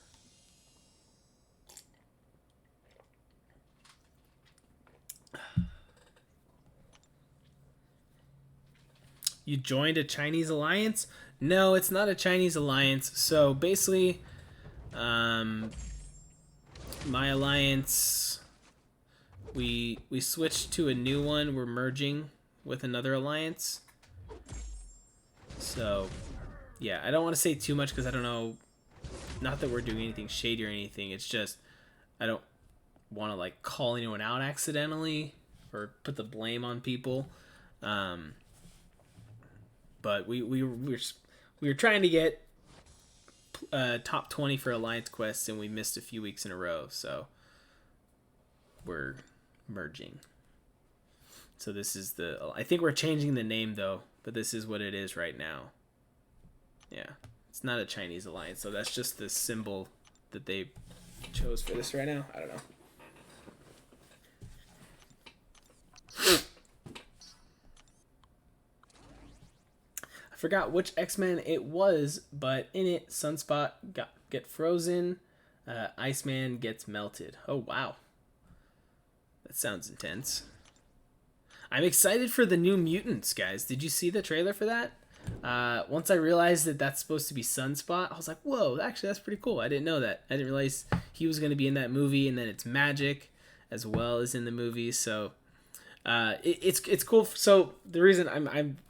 You joined a Chinese alliance? No, it's not a Chinese alliance. So basically, my alliance, we switched to a new one. We're merging with another alliance. So, yeah, I don't want to say too much because I don't know. Not that we're doing anything shady or anything. It's just I don't want to like call anyone out accidentally or put the blame on people. But we were trying to get top 20 for Alliance quests, and we missed a few weeks in a row, so we're merging. So this is I think we're changing the name though, but this is what it is right now. Yeah, it's not a Chinese alliance, so that's just the symbol that they chose for this right now. I don't know. I forgot which X-Men it was, but in it, Sunspot get frozen, Iceman gets melted. Oh, wow. That sounds intense. I'm excited for the new Mutants, guys. Did you see the trailer for that? Once I realized that that's supposed to be Sunspot, I was like, whoa, actually, that's pretty cool. I didn't know that. I didn't realize he was going to be in that movie, and then it's Magic as well as in the movie. So it's cool. So the reason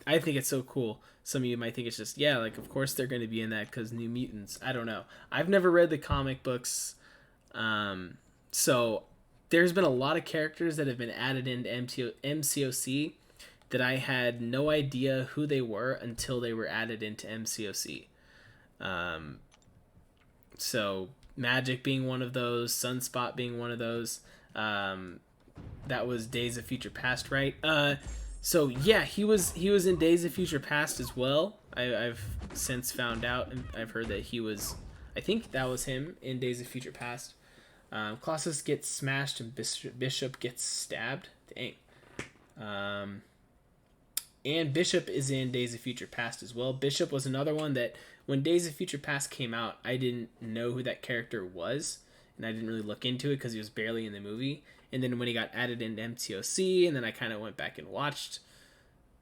I think it's so cool, some of you might think it's just, yeah, like, of course they're going to be in that because New Mutants. I don't know. I've never read the comic books. So there's been a lot of characters that have been added into MCOC that I had no idea who they were until they were added into MCOC. So Magic being one of those, Sunspot being one of those. That was Days of Future Past, right? So yeah, he was in Days of Future Past as well. I've since found out, and I've heard that he was. I think that was him in Days of Future Past. Colossus gets smashed and Bishop gets stabbed. Dang. And Bishop is in Days of Future Past as well. Bishop was another one that when Days of Future Past came out, I didn't know who that character was, and I didn't really look into it because he was barely in the movie. And then when he got added into MCOC, and then I kind of went back and watched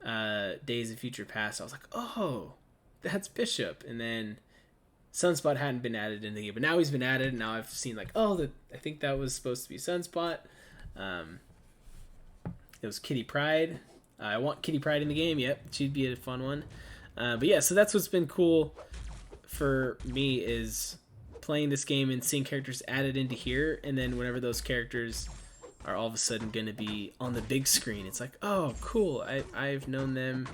Days of Future Past, I was like, oh, that's Bishop. And then Sunspot hadn't been added in the game, but now he's been added, and now I've seen like, oh, I think that was supposed to be Sunspot. It was Kitty Pryde. I want Kitty Pryde in the game. Yep, she'd be a fun one. But yeah, so that's what's been cool for me is playing this game and seeing characters added into here, and then whenever those characters are all of a sudden going to be on the big screen, it's like, oh, cool. I've known them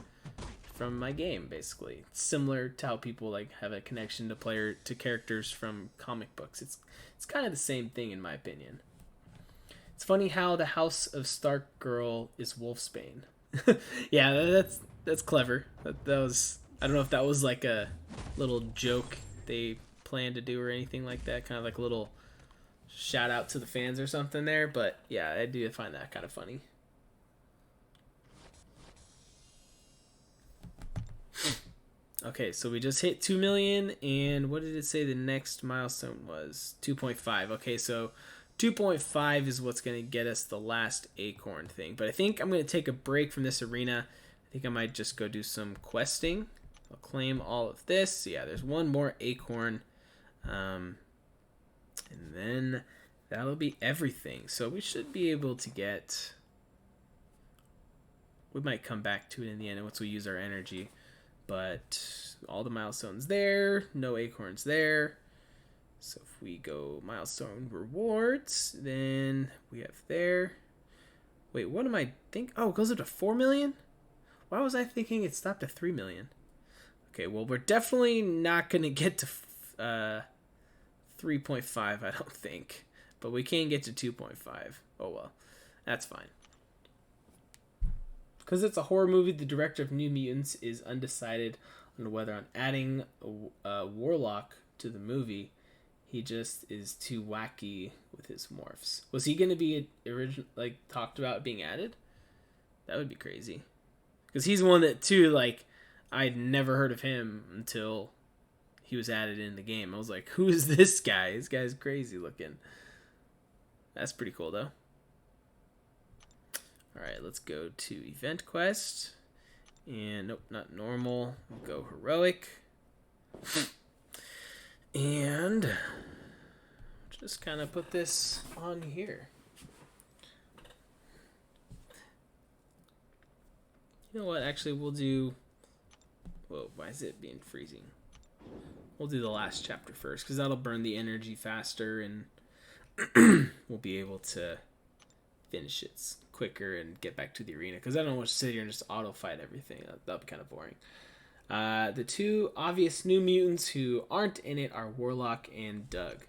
from my game, basically. It's similar to how people like have a connection to characters from comic books. It's kind of the same thing in my opinion. It's funny how the House of Stark girl is Wolfsbane. Yeah, that's clever. That was, I don't know if that was like a little joke they planned to do or anything like that, kind of like a little shout out to the fans or something there, but yeah, I do find that kind of funny. Okay, so we just hit 2 million, and what did it say the next milestone was? 2.5. Okay, so 2.5 is what's going to get us the last Acorn thing. But I think I'm going to take a break from this arena. I think I might just go do some questing. I'll claim all of this. Yeah, there's one more Acorn. And then that'll be everything. So we should be able to get... We might come back to it in the end once we use our energy. But all the milestones there. No Acorns there. So if we go milestone rewards, then we have there. Wait, what am I thinking? Oh, it goes up to 4 million? Why was I thinking it stopped at 3 million? Okay, well, we're definitely not going to get to 3.5, I don't think. But we can get to 2.5. Oh, well. That's fine. Because it's a horror movie, the director of New Mutants is undecided on whether on adding a warlock to the movie. He just is too wacky with his morphs. Was he going to be talked about being added? That would be crazy. Because he's one that, too, like, I'd never heard of him until he was added in the game. I was like, who is this guy? This guy's crazy looking. That's pretty cool, though. Alright, let's go to Event Quest. And, nope, not normal. We'll go Heroic. And just kind of put this on here. You know what? Actually, we'll do... Whoa, why is it being freezing? We'll do the last chapter first, because that'll burn the energy faster, and we'll be able to finish it quicker and get back to the arena. Because I don't want to sit here and just auto-fight everything. That'll be kind of boring. The two obvious new mutants who aren't in it are Warlock and Doug.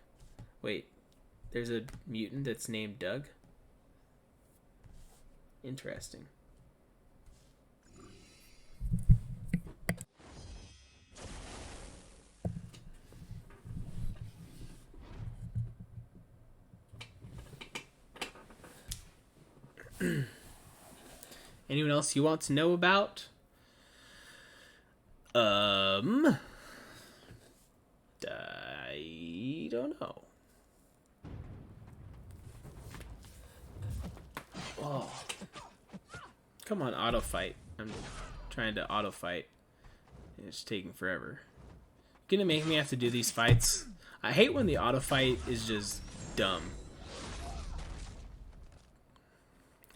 Wait, there's a mutant that's named Doug? Interesting. Anyone else you want to know about? I don't know. Come on, auto fight. I'm trying to auto fight. It's taking forever. Gonna make me have to do these fights. I hate when the auto fight is just dumb.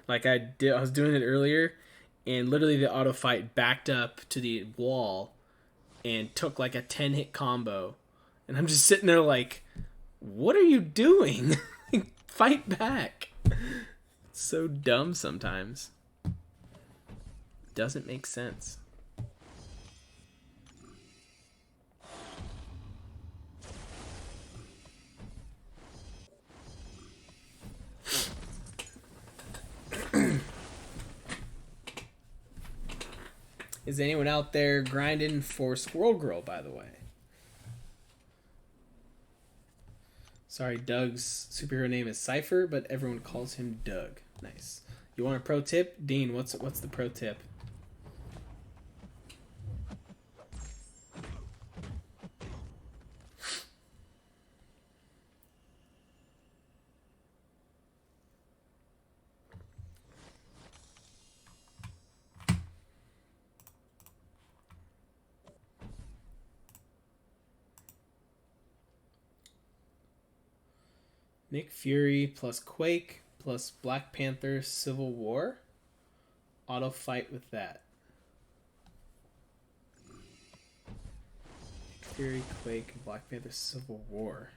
Like I was doing it earlier, and literally the auto fight backed up to the wall and took like a 10-hit combo. And I'm just sitting there like, what are you doing? Fight back. It's so dumb sometimes. Doesn't make sense. Is anyone out there grinding for Squirrel Girl, by the way? Sorry, Doug's superhero name is Cypher, but everyone calls him Doug. Nice. You want a pro tip? Dean, what's the pro tip? Nick Fury plus Quake plus Black Panther Civil War. Auto fight with that. Nick Fury, Quake, Black Panther Civil War.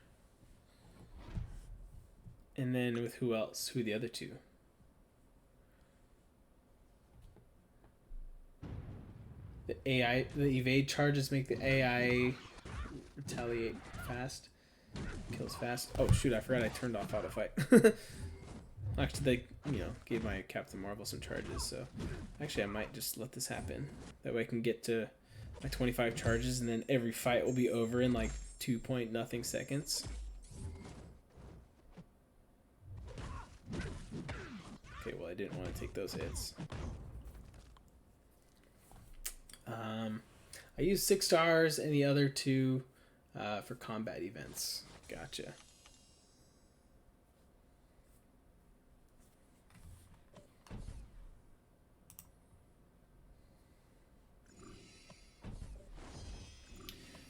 And then with who else? Who are the other two? The evade charges make the AI retaliate fast. Kills fast. Oh shoot, I forgot I turned off auto fight. Actually, they, gave my Captain Marvel some charges, so actually I might just let this happen. That way I can get to my 25 charges, and then every fight will be over in like 2.0 seconds. Okay, well I didn't want to take those hits. I used 6 stars and the other 2 for combat events. Gotcha.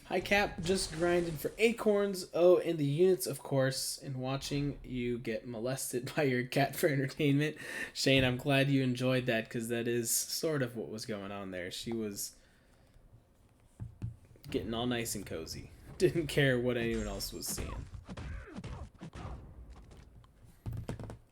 Hi Cap, just grinding for Acorns. Oh, and the units, of course, and watching you get molested by your cat for entertainment. Shane, I'm glad you enjoyed that, because that is sort of what was going on there. She was getting all nice and cozy. Didn't care what anyone else was seeing.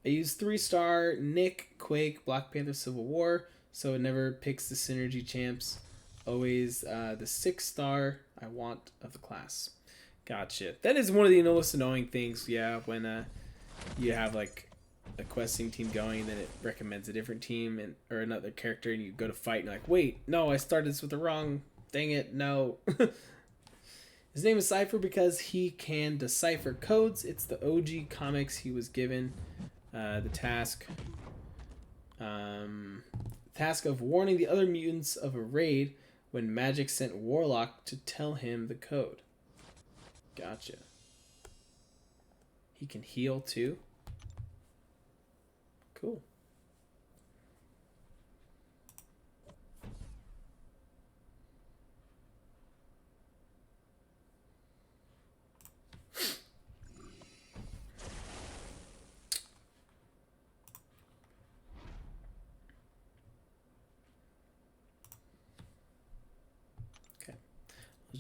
I used 3-star Nick, Quake, Black Panther Civil War, so it never picks the synergy champs. Always the 6-star I want of the class. Gotcha. That is one of the most annoying things, yeah, when you have like a questing team going, then it recommends a different team or another character, and you go to fight and you're like, wait, no, I started this with the wrong. Dang it, no. His name is Cypher because he can decipher codes. It's the OG comics. He was given the task of warning the other mutants of a raid when Magic sent Warlock to tell him the code. Gotcha. He can heal too. Cool.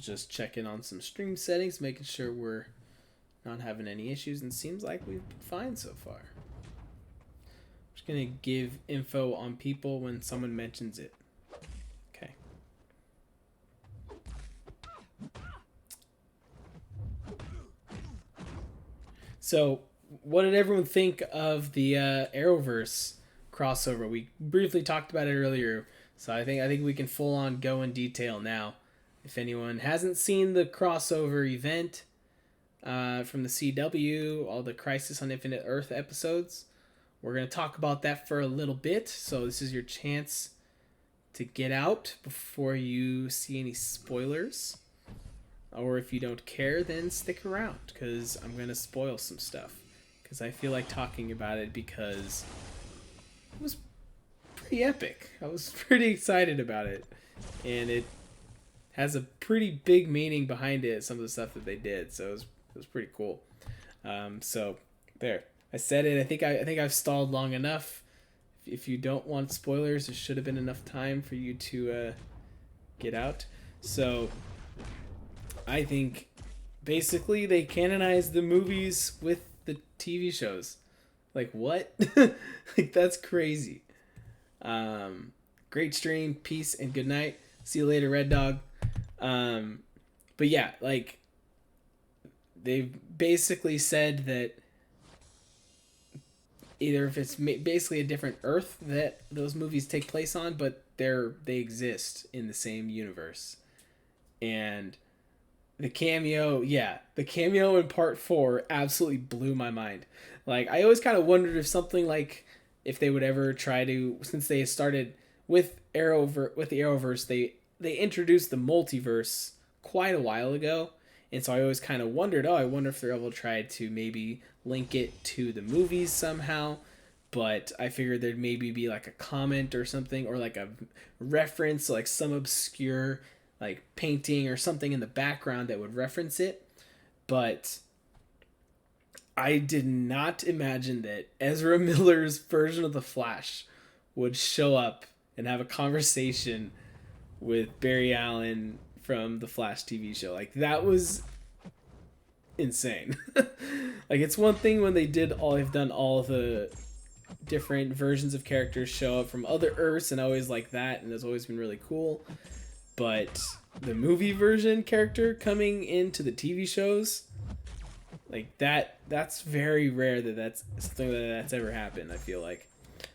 Just checking on some stream settings, making sure we're not having any issues, and seems like we've been fine so far. Just gonna give info on people when someone mentions it. Okay. So, what did everyone think of the Arrowverse crossover? We briefly talked about it earlier, so I think we can full on go in detail now. If anyone hasn't seen the crossover event from the CW, all the Crisis on Infinite Earth episodes, we're going to talk about that for a little bit. So this is your chance to get out before you see any spoilers. Or if you don't care, then stick around, because I'm going to spoil some stuff. Because I feel like talking about it, because it was pretty epic. I was pretty excited about it, and it has a pretty big meaning behind it. Some of the stuff that they did, so it was pretty cool. So there, I said it. I think I've stalled long enough. If you don't want spoilers, there should have been enough time for you to get out. So I think basically they canonized the movies with the TV shows. Like, what? Like, that's crazy. Great stream. Peace and good night. See you later, Red Dog. But yeah, like, they've basically said that either if it's basically a different Earth that those movies take place on, but they exist in the same universe. And the cameo in part 4 absolutely blew my mind. Like, I always kind of wondered if something like, if they would ever try to, since they started with the Arrowverse, they introduced the multiverse quite a while ago. And so I always kind of wondered, I wonder if they're able to try to maybe link it to the movies somehow. But I figured there'd maybe be like a comment or something, or like a reference, like some obscure like painting or something in the background that would reference it. But I did not imagine that Ezra Miller's version of the Flash would show up and have a conversation with Barry Allen from the Flash TV show. Like, that was insane. Like, it's one thing when they've done all the different versions of characters show up from other Earths, and always like that, and it's always been really cool. But the movie version character coming into the TV shows, like, that's very rare that's something that's ever happened, I feel like.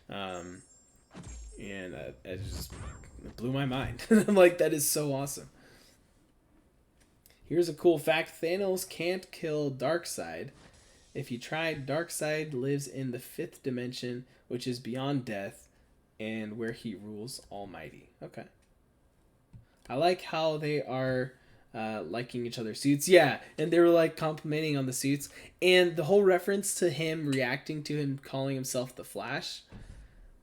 And it just blew my mind. I'm like, that is so awesome. Here's a cool fact. Thanos can't kill Darkseid. If he tried, Darkseid lives in the 5th dimension, which is beyond death, and where he rules almighty. Okay. I like how they are liking each other's suits. Yeah, and they were like complimenting on the suits. And the whole reference to him reacting to him calling himself the Flash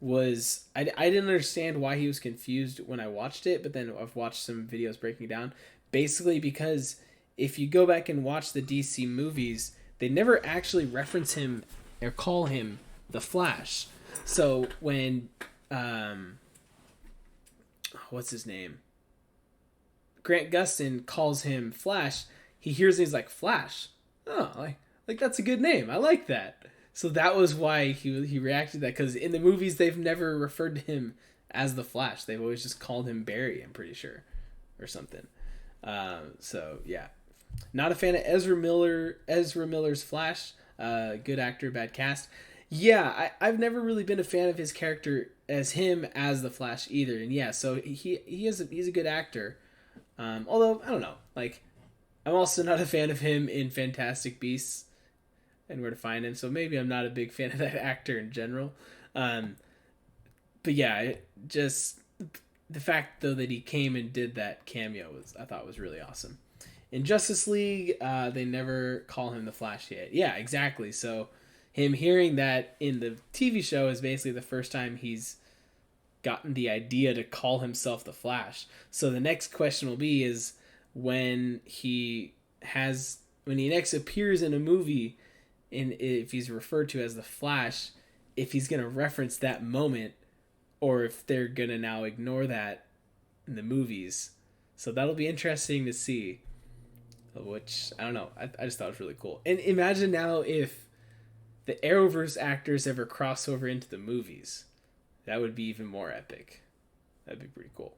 was... I didn't understand why he was confused when I watched it, but then I've watched some videos breaking down. Basically because if you go back and watch the DC movies, they never actually reference him or call him the Flash. So when... what's his name? Grant Gustin calls him Flash, he hears it, he's like, Flash? Oh, like that's a good name. I like that. So that was why he reacted to that, because in the movies they've never referred to him as the Flash. They've always just called him Barry, I'm pretty sure, or something. So yeah, not a fan of Ezra Miller's Flash. Good actor, bad cast. Yeah, I've never really been a fan of his character as the Flash either. And yeah, so he's a good actor. Although I don't know, like, I'm also not a fan of him in Fantastic Beasts and Where to Find Him. So maybe I'm not a big fan of that actor in general. But yeah, just the fact though that he came and did that cameo I thought was really awesome. In Justice League, they never call him the Flash yet. Yeah, exactly. So him hearing that in the TV show is basically the first time he's gotten the idea to call himself the Flash. So the next question will be is when he next appears in a movie, and if he's referred to as the Flash, if he's going to reference that moment, or if they're going to now ignore that in the movies. So that'll be interesting to see. Which, I don't know, I just thought it was really cool. And imagine now if the Arrowverse actors ever cross over into the movies. That would be even more epic. That'd be pretty cool.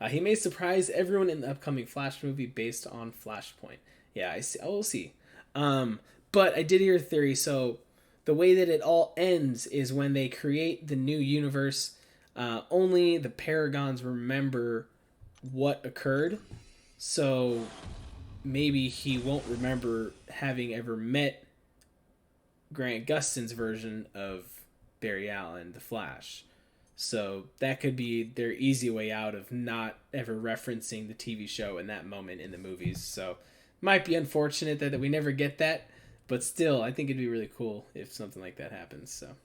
He may surprise everyone in the upcoming Flash movie based on Flashpoint. Yeah, I see. We'll see. But I did hear a theory. So the way that it all ends is when they create the new universe, only the Paragons remember what occurred. So maybe he won't remember having ever met Grant Gustin's version of Barry Allen, the Flash. So that could be their easy way out of not ever referencing the TV show in that moment in the movies. So might be unfortunate that we never get that, but still, I think it'd be really cool if something like that happens. So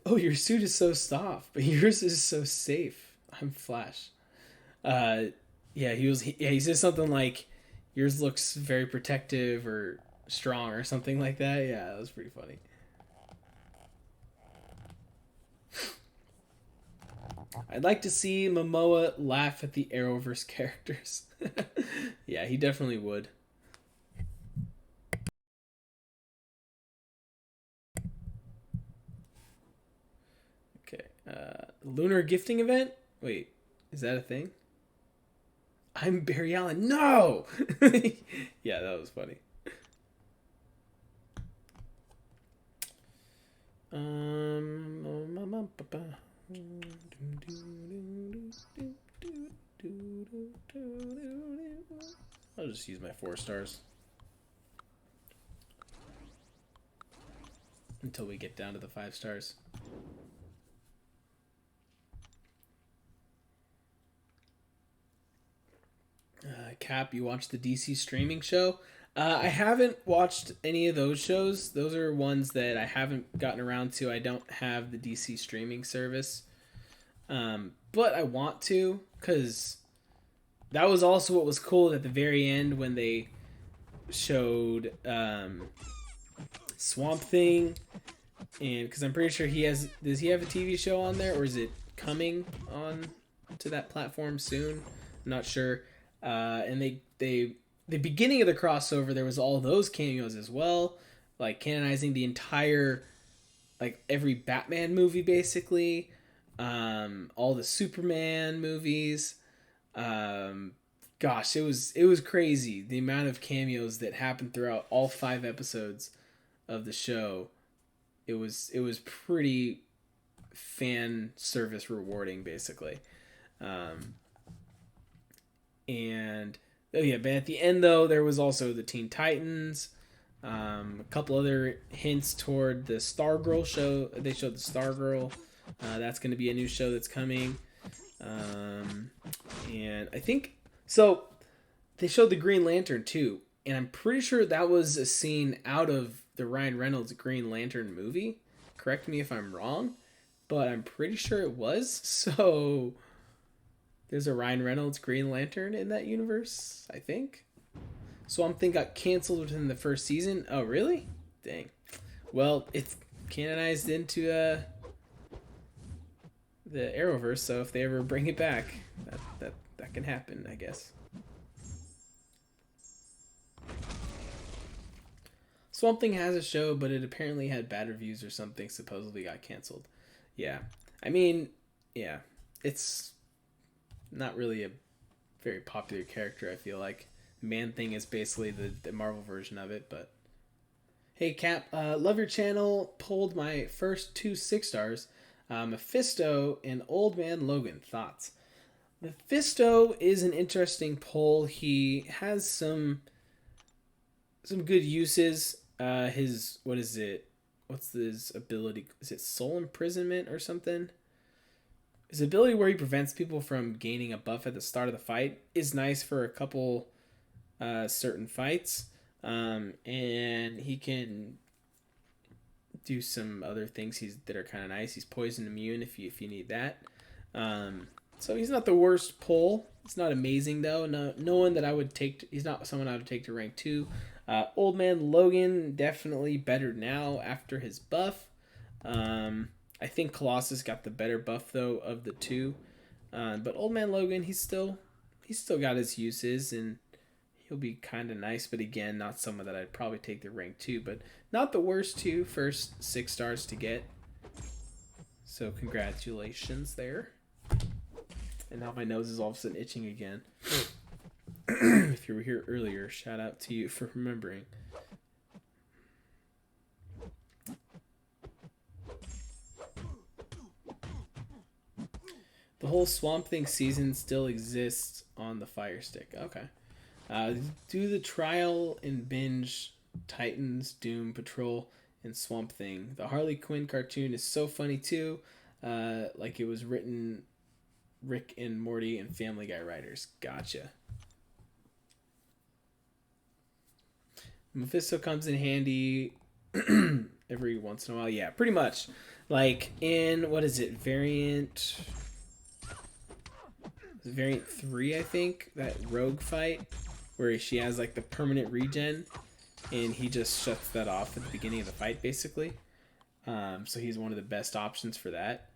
Oh, your suit is so soft, but yours is so safe. I'm Flash. Uh, yeah, he says something like, "Yours looks very protective or strong or something like that." Yeah, that was pretty funny. I'd like to see Momoa laugh at the Arrowverse characters. Yeah, he definitely would. Okay. Lunar gifting event? Wait, is that a thing? I'm Barry Allen. No! Yeah, that was funny. Um, I'll just use my 4 stars until we get down to the 5 stars. Cap, you watched the DC streaming show? I haven't watched any of those shows. Those are ones that I haven't gotten around to. I don't have the DC streaming service, but I want to because that was also what was cool at the very end when they showed Swamp Thing, and because I'm pretty sure he has. Does he have a TV show on there, or is it coming on to that platform soon? I'm not sure. And they the beginning of the crossover, there was all those cameos as well, like canonizing the entire, like every Batman movie basically, all the Superman movies. Um, Gosh, it was crazy the amount of cameos that happened throughout all 5 episodes of the show. It was pretty fan service rewarding basically. Um, and oh yeah, but at the end though, there was also the Teen Titans, a couple other hints toward the Stargirl show. They showed the Stargirl. That's going to be a new show that's coming. And I think so. They showed the Green Lantern too, and I'm pretty sure that was a scene out of the Ryan Reynolds Green Lantern movie. Correct me if I'm wrong, but I'm pretty sure it was. So there's a Ryan Reynolds Green Lantern in that universe, I think. Swamp Thing got canceled within the first season. Oh, really? Dang. Well, it's canonized into the Arrowverse, so if they ever bring it back, that can happen, I guess. Swamp Thing has a show, but it apparently had bad reviews or something. Supposedly got canceled. Yeah, I mean, yeah, it's not really a very popular character. I feel like Man Thing is basically the Marvel version of it. But hey, Cap, love your channel. Pulled my first 2 6 stars. Mephisto and Old Man Logan. Thoughts? Mephisto is an interesting pull. He has some good uses. His what is it? What's his ability? Is it soul imprisonment or something? His ability where he prevents people from gaining a buff at the start of the fight is nice for a couple certain fights. And he can do some other things that are kind of nice. He's poison immune if you need that. So he's not the worst pull. It's not amazing though. No one that I would take. He's not someone I would take to rank 2. Old Man Logan definitely better now after his buff. I think Colossus got the better buff though of the two. But Old Man Logan, he's still got his uses and he'll be kind of nice. But again, not someone that I'd probably take to rank 2. But not the worst first 6 stars to get. So congratulations there. And now my nose is all of a sudden itching again. If you were here earlier, shout out to you for remembering. The whole Swamp Thing season still exists on the Fire Stick. Okay. Do the trial and binge Titans, Doom Patrol, and Swamp Thing. The Harley Quinn cartoon is so funny too. Like it was written Rick and Morty and Family Guy writers. Gotcha. Mephisto comes in handy every once in a while. Yeah, pretty much. Like in, what is it, variant 3, I think, that rogue fight where she has like the permanent regen and he just shuts that off at the beginning of the fight basically. So he's one of the best options for that.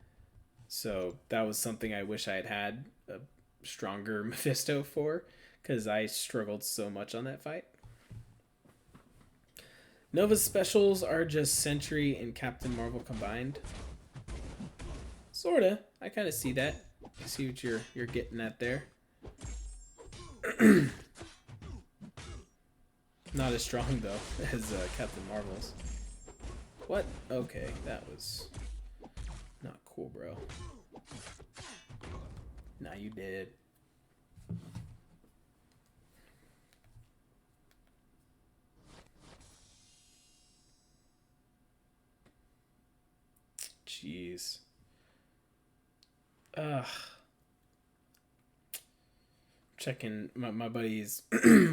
So that was something I wish I had a stronger Mephisto for, because I struggled so much on that fight. Nova's specials are just Sentry and Captain Marvel combined. Sorta. I kind of see that. I see what you're getting at there. Not as strong though as Captain Marvel's. What? Okay, that was not cool, bro. Nah, you did. Jeez. Ugh. Checking my buddies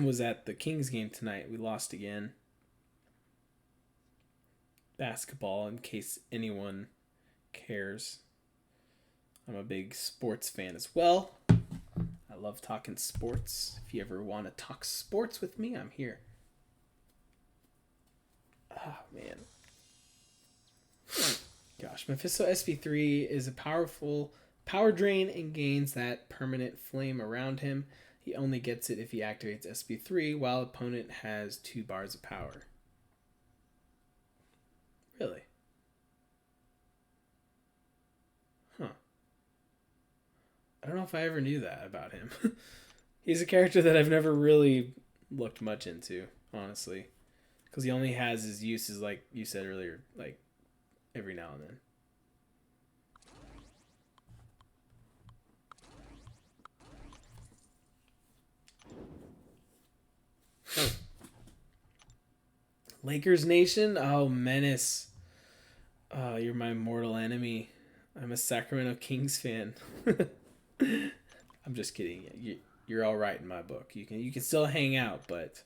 was at the Kings game tonight. We lost again. Basketball, in case anyone cares. I'm a big sports fan as well. I love talking sports. If you ever want to talk sports with me, I'm here. Oh, man. Gosh, Mephisto SP3 is a powerful power drain and gains that permanent flame around him. He only gets it if he activates SP3 while opponent has 2 bars of power. Really? Huh. I don't know if I ever knew that about him. He's a character that I've never really looked much into, honestly. Because he only has his uses, like you said earlier, like every now and then. Lakers Nation? Oh, Menace. Oh, you're my mortal enemy. I'm a Sacramento Kings fan. I'm just kidding. You're all right in my book. You can still hang out, but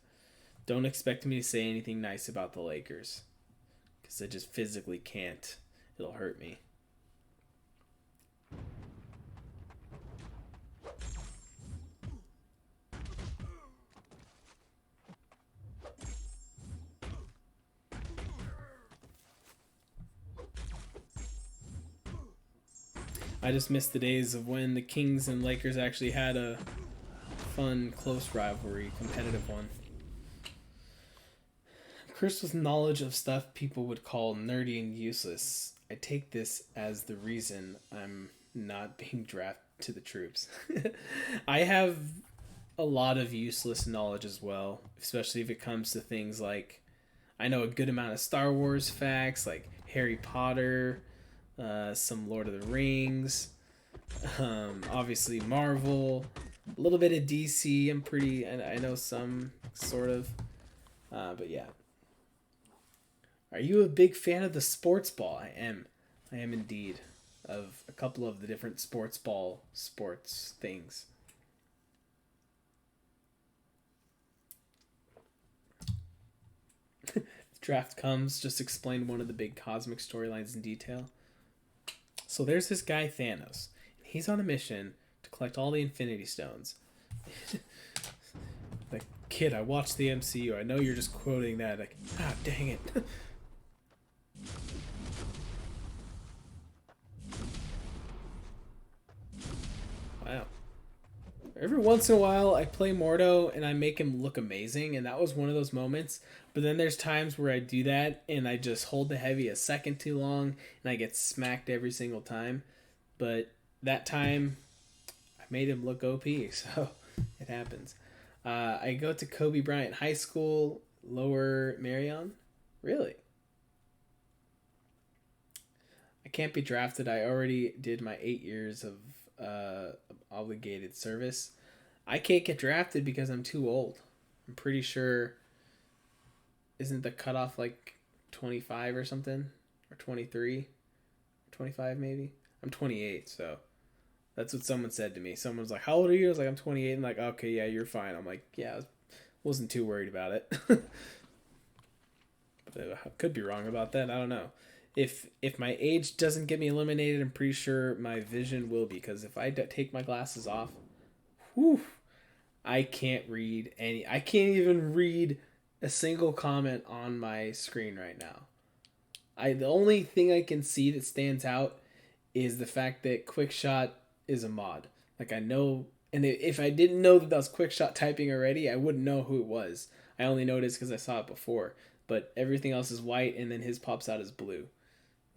don't expect me to say anything nice about the Lakers. Because I just physically can't. It'll hurt me. I just missed the days of when the Kings and Lakers actually had a fun, close rivalry, competitive one. Cursed with knowledge of stuff people would call nerdy and useless. I take this as the reason I'm not being drafted to the troops. I have a lot of useless knowledge as well, especially if it comes to things like I know a good amount of Star Wars facts, like Harry Potter, some Lord of the Rings, obviously Marvel, a little bit of DC. I know some sort of, but yeah. Are you a big fan of the sports ball? I am indeed, of a couple of the different sports things. The draft comes, just explain one of the big cosmic storylines in detail. So there's this guy Thanos. He's on a mission to collect all the Infinity Stones. Like, kid, I watched the MCU. I know you're just quoting that. Like, dang it. Wow. Every once in a while, I play Mordo and I make him look amazing, and that was one of those moments. But then there's times where I do that and I just hold the heavy a second too long and I get smacked every single time. But that time, I made him look OP, so it happens. I go to Kobe Bryant High School, Lower Marion. Really? I can't be drafted. I already did my 8 years of obligated service. I can't get drafted because I'm too old. I'm pretty sure. Isn't the cutoff like 25 or something? Or 23? 25 maybe? I'm 28, so that's what someone said to me. Someone was like, how old are you? I was like, I'm 28. I'm like, okay, yeah, you're fine. I'm like, yeah, I wasn't too worried about it. But I could be wrong about that. I don't know. If my age doesn't get me eliminated, I'm pretty sure my vision will be, because if I take my glasses off, whew, I can't read any. I can't even read a single comment on my screen right now. The only thing I can see that stands out is the fact that QuickShot is a mod. Like, I know, and if I didn't know that was QuickShot typing already, I wouldn't know who it was. I only noticed because I saw it before. But everything else is white, and then his pops out as blue.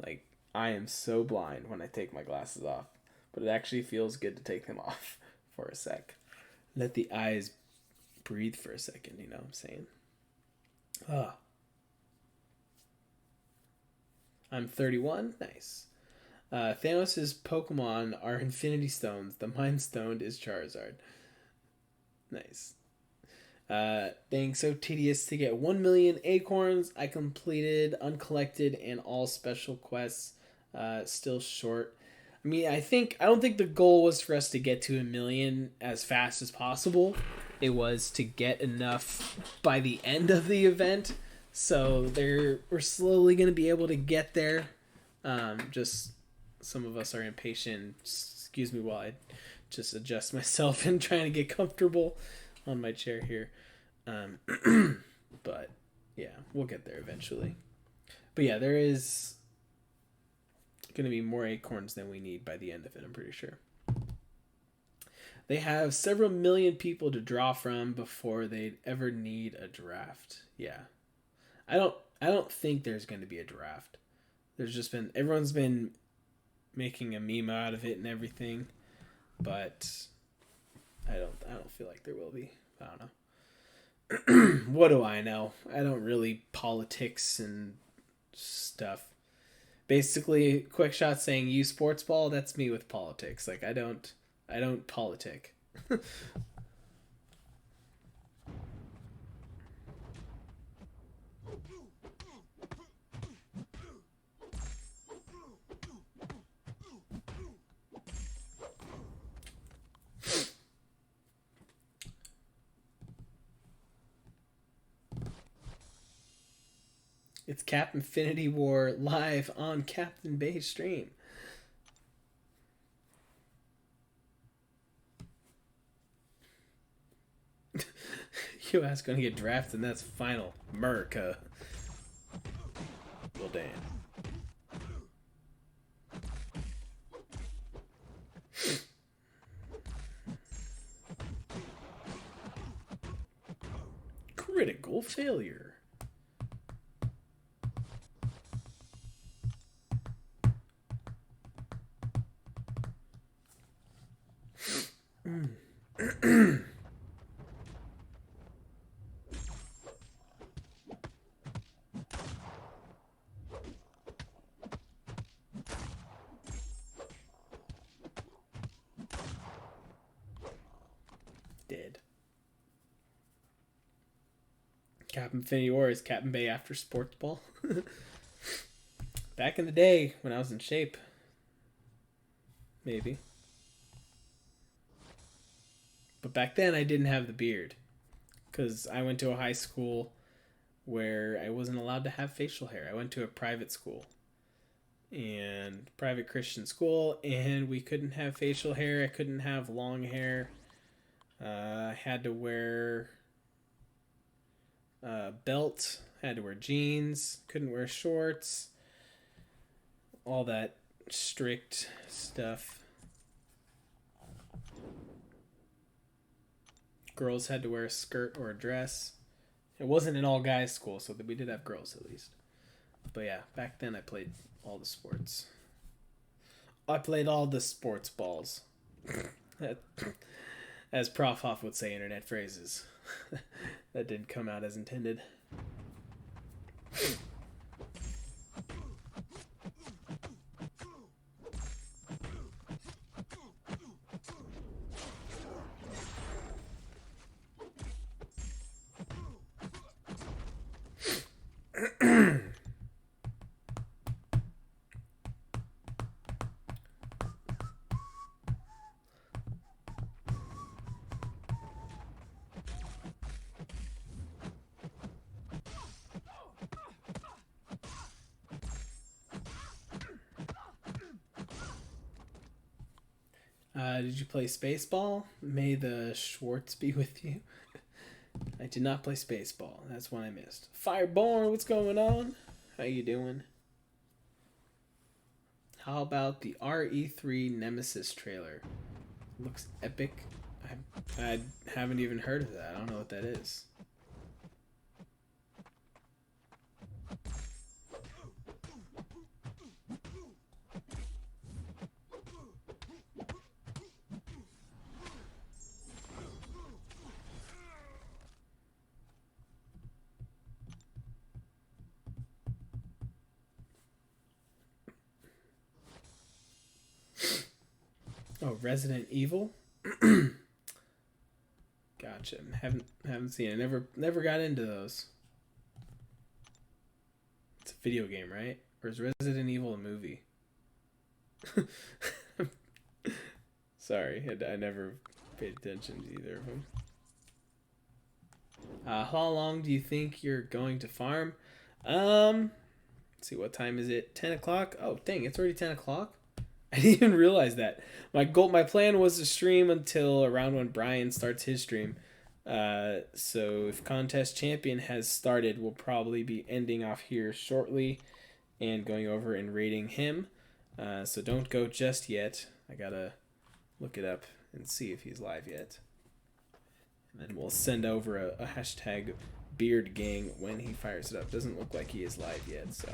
Like, I am so blind when I take my glasses off. But it actually feels good to take them off for a sec. Let the eyes breathe for a second, you know what I'm saying? Ah. I'm 31. Nice. Thanos' Pokemon are Infinity Stones. The Mind Stone is Charizard. Nice. Being so tedious to get 1 million Acorns. I completed Uncollected and all special quests. Still short. I mean, I don't think the goal was for us to get to 1 million as fast as possible. It was to get enough by the end of the event. So we're slowly going to be able to get there. Just some of us are impatient. Excuse me while I just adjust myself and trying to get comfortable on my chair here. But yeah, we'll get there eventually. But yeah, there is going to be more Acorns than we need by the end of it, I'm pretty sure. They have several million people to draw from before they'd ever need a draft. Yeah. I don't think there's going to be a draft. There's just been, everyone's been making a meme out of it and everything, but I don't feel like there will be. I don't know. What do I know? I don't really politics and stuff. Basically, QuickShot saying use sports ball, that's me with politics. Like, I don't politic. It's Cap Infinity War live on Captain Bay's stream. US gonna get drafted, and that's final. America. Well, damn. Critical failure. Dead. Captain Infinity War is Captain Bay after sports ball. Back in the day when I was in shape. Maybe. But back then I didn't have the beard. Because I went to a high school where I wasn't allowed to have facial hair. I went to a private school. And private Christian school. And we couldn't have facial hair. I couldn't have long hair. I had to wear a belt. Had to wear jeans. Couldn't wear shorts. All that strict stuff. Girls had to wear a skirt or a dress. It wasn't an all-guys school, so we did have girls at least. But yeah, back then I played all the sports. I played all the sports balls. As Prof Hoff would say, internet phrases. That didn't come out as intended. Did you play Spaceball? May the Schwartz be with you. I did not play Spaceball. That's one I missed. Fireborn, what's going on? How you doing? How about the RE3 Nemesis trailer? Looks epic. I haven't even heard of that. I don't know what that is. Oh, Resident Evil. Gotcha. Haven't seen it. Never got into those. It's a video game, right? Or is Resident Evil a movie? Sorry, I never paid attention to either of them. How long do you think you're going to farm? Let's see, what time is it? 10 o'clock? Oh, dang, it's already 10 o'clock? I didn't even realize that. My plan was to stream until around when Brian starts his stream. So if Contest Champion has started, we'll probably be ending off here shortly and going over and rating him. So don't go just yet. I gotta look it up and see if he's live yet. And then we'll send over a hashtag Beard Gang when he fires it up. Doesn't look like he is live yet, so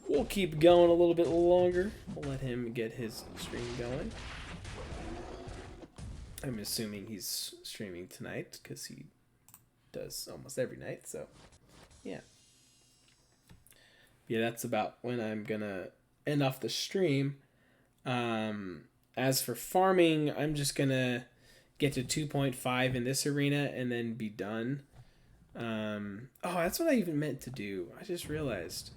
we'll keep going a little bit longer. We'll let him get his stream going. I'm assuming he's streaming tonight because he does almost every night, so yeah. Yeah, that's about when I'm gonna end off the stream. As for farming, I'm just gonna get to 2.5 in this arena and then be done. Oh, that's what I even meant to do. I just realized.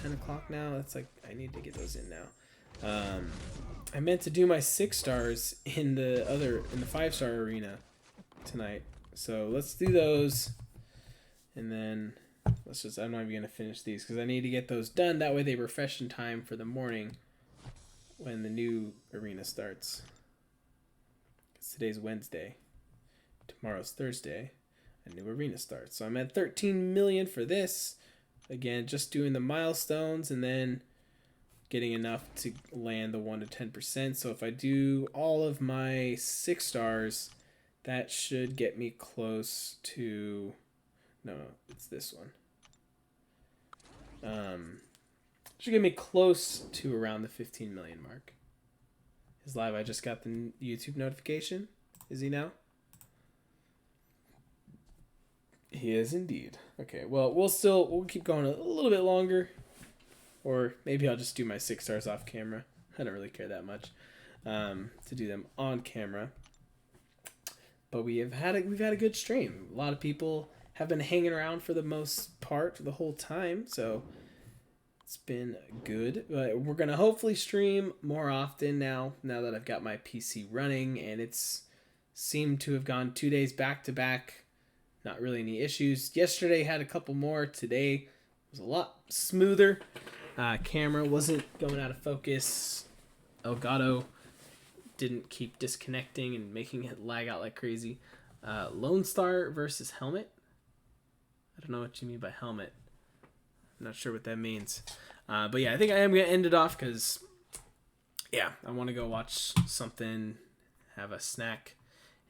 10 o'clock now. That's like, I need to get those in now. I meant to do my 6 stars in the 5-star arena tonight. So let's do those. And then I'm not even going to finish these because I need to get those done. That way they refresh in time for the morning when the new arena starts. Because today's Wednesday. Tomorrow's Thursday. A new arena starts. So I'm at 13 million for this. Again, just doing the milestones and then getting enough to land the 1 to 10%. So if I do all of my 6 stars, that should get me close to... No, it's this one. Should get me close to around the 15 million mark. Is live. I just got the YouTube notification. Is he now? He is indeed. Okay, well, we'll keep going a little bit longer. Or maybe I'll just do my 6 stars off camera. I don't really care that much to do them on camera. But we've had a good stream. A lot of people have been hanging around for the most part the whole time, so it's been good. But we're gonna hopefully stream more often now that I've got my PC running, and it's seemed to have gone 2 days back to back. Not really any issues. Yesterday had a couple more. Today was a lot smoother. Camera wasn't going out of focus. Elgato didn't keep disconnecting and making it lag out like crazy. Lone Star versus Helmet. I don't know what you mean by helmet. I'm not sure what that means. But yeah, I think I am going to end it off because, yeah, I want to go watch something, have a snack,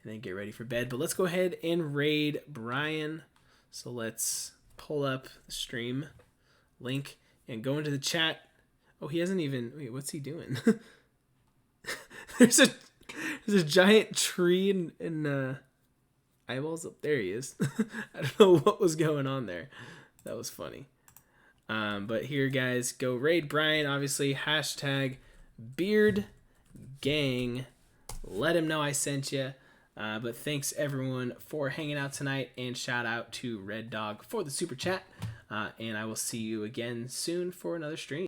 and then get ready for bed. But let's go ahead and raid Brian. So let's pull up the stream link and go into the chat. Oh, he hasn't even... Wait, what's he doing? There's a giant tree and eyeballs up there. He is. I don't know what was going on there. That was funny. But here, guys, go raid Brian. Obviously, hashtag Beard Gang. Let him know I sent you. But thanks everyone for hanging out tonight, and shout out to Red Dog for the super chat. And I will see you again soon for another stream.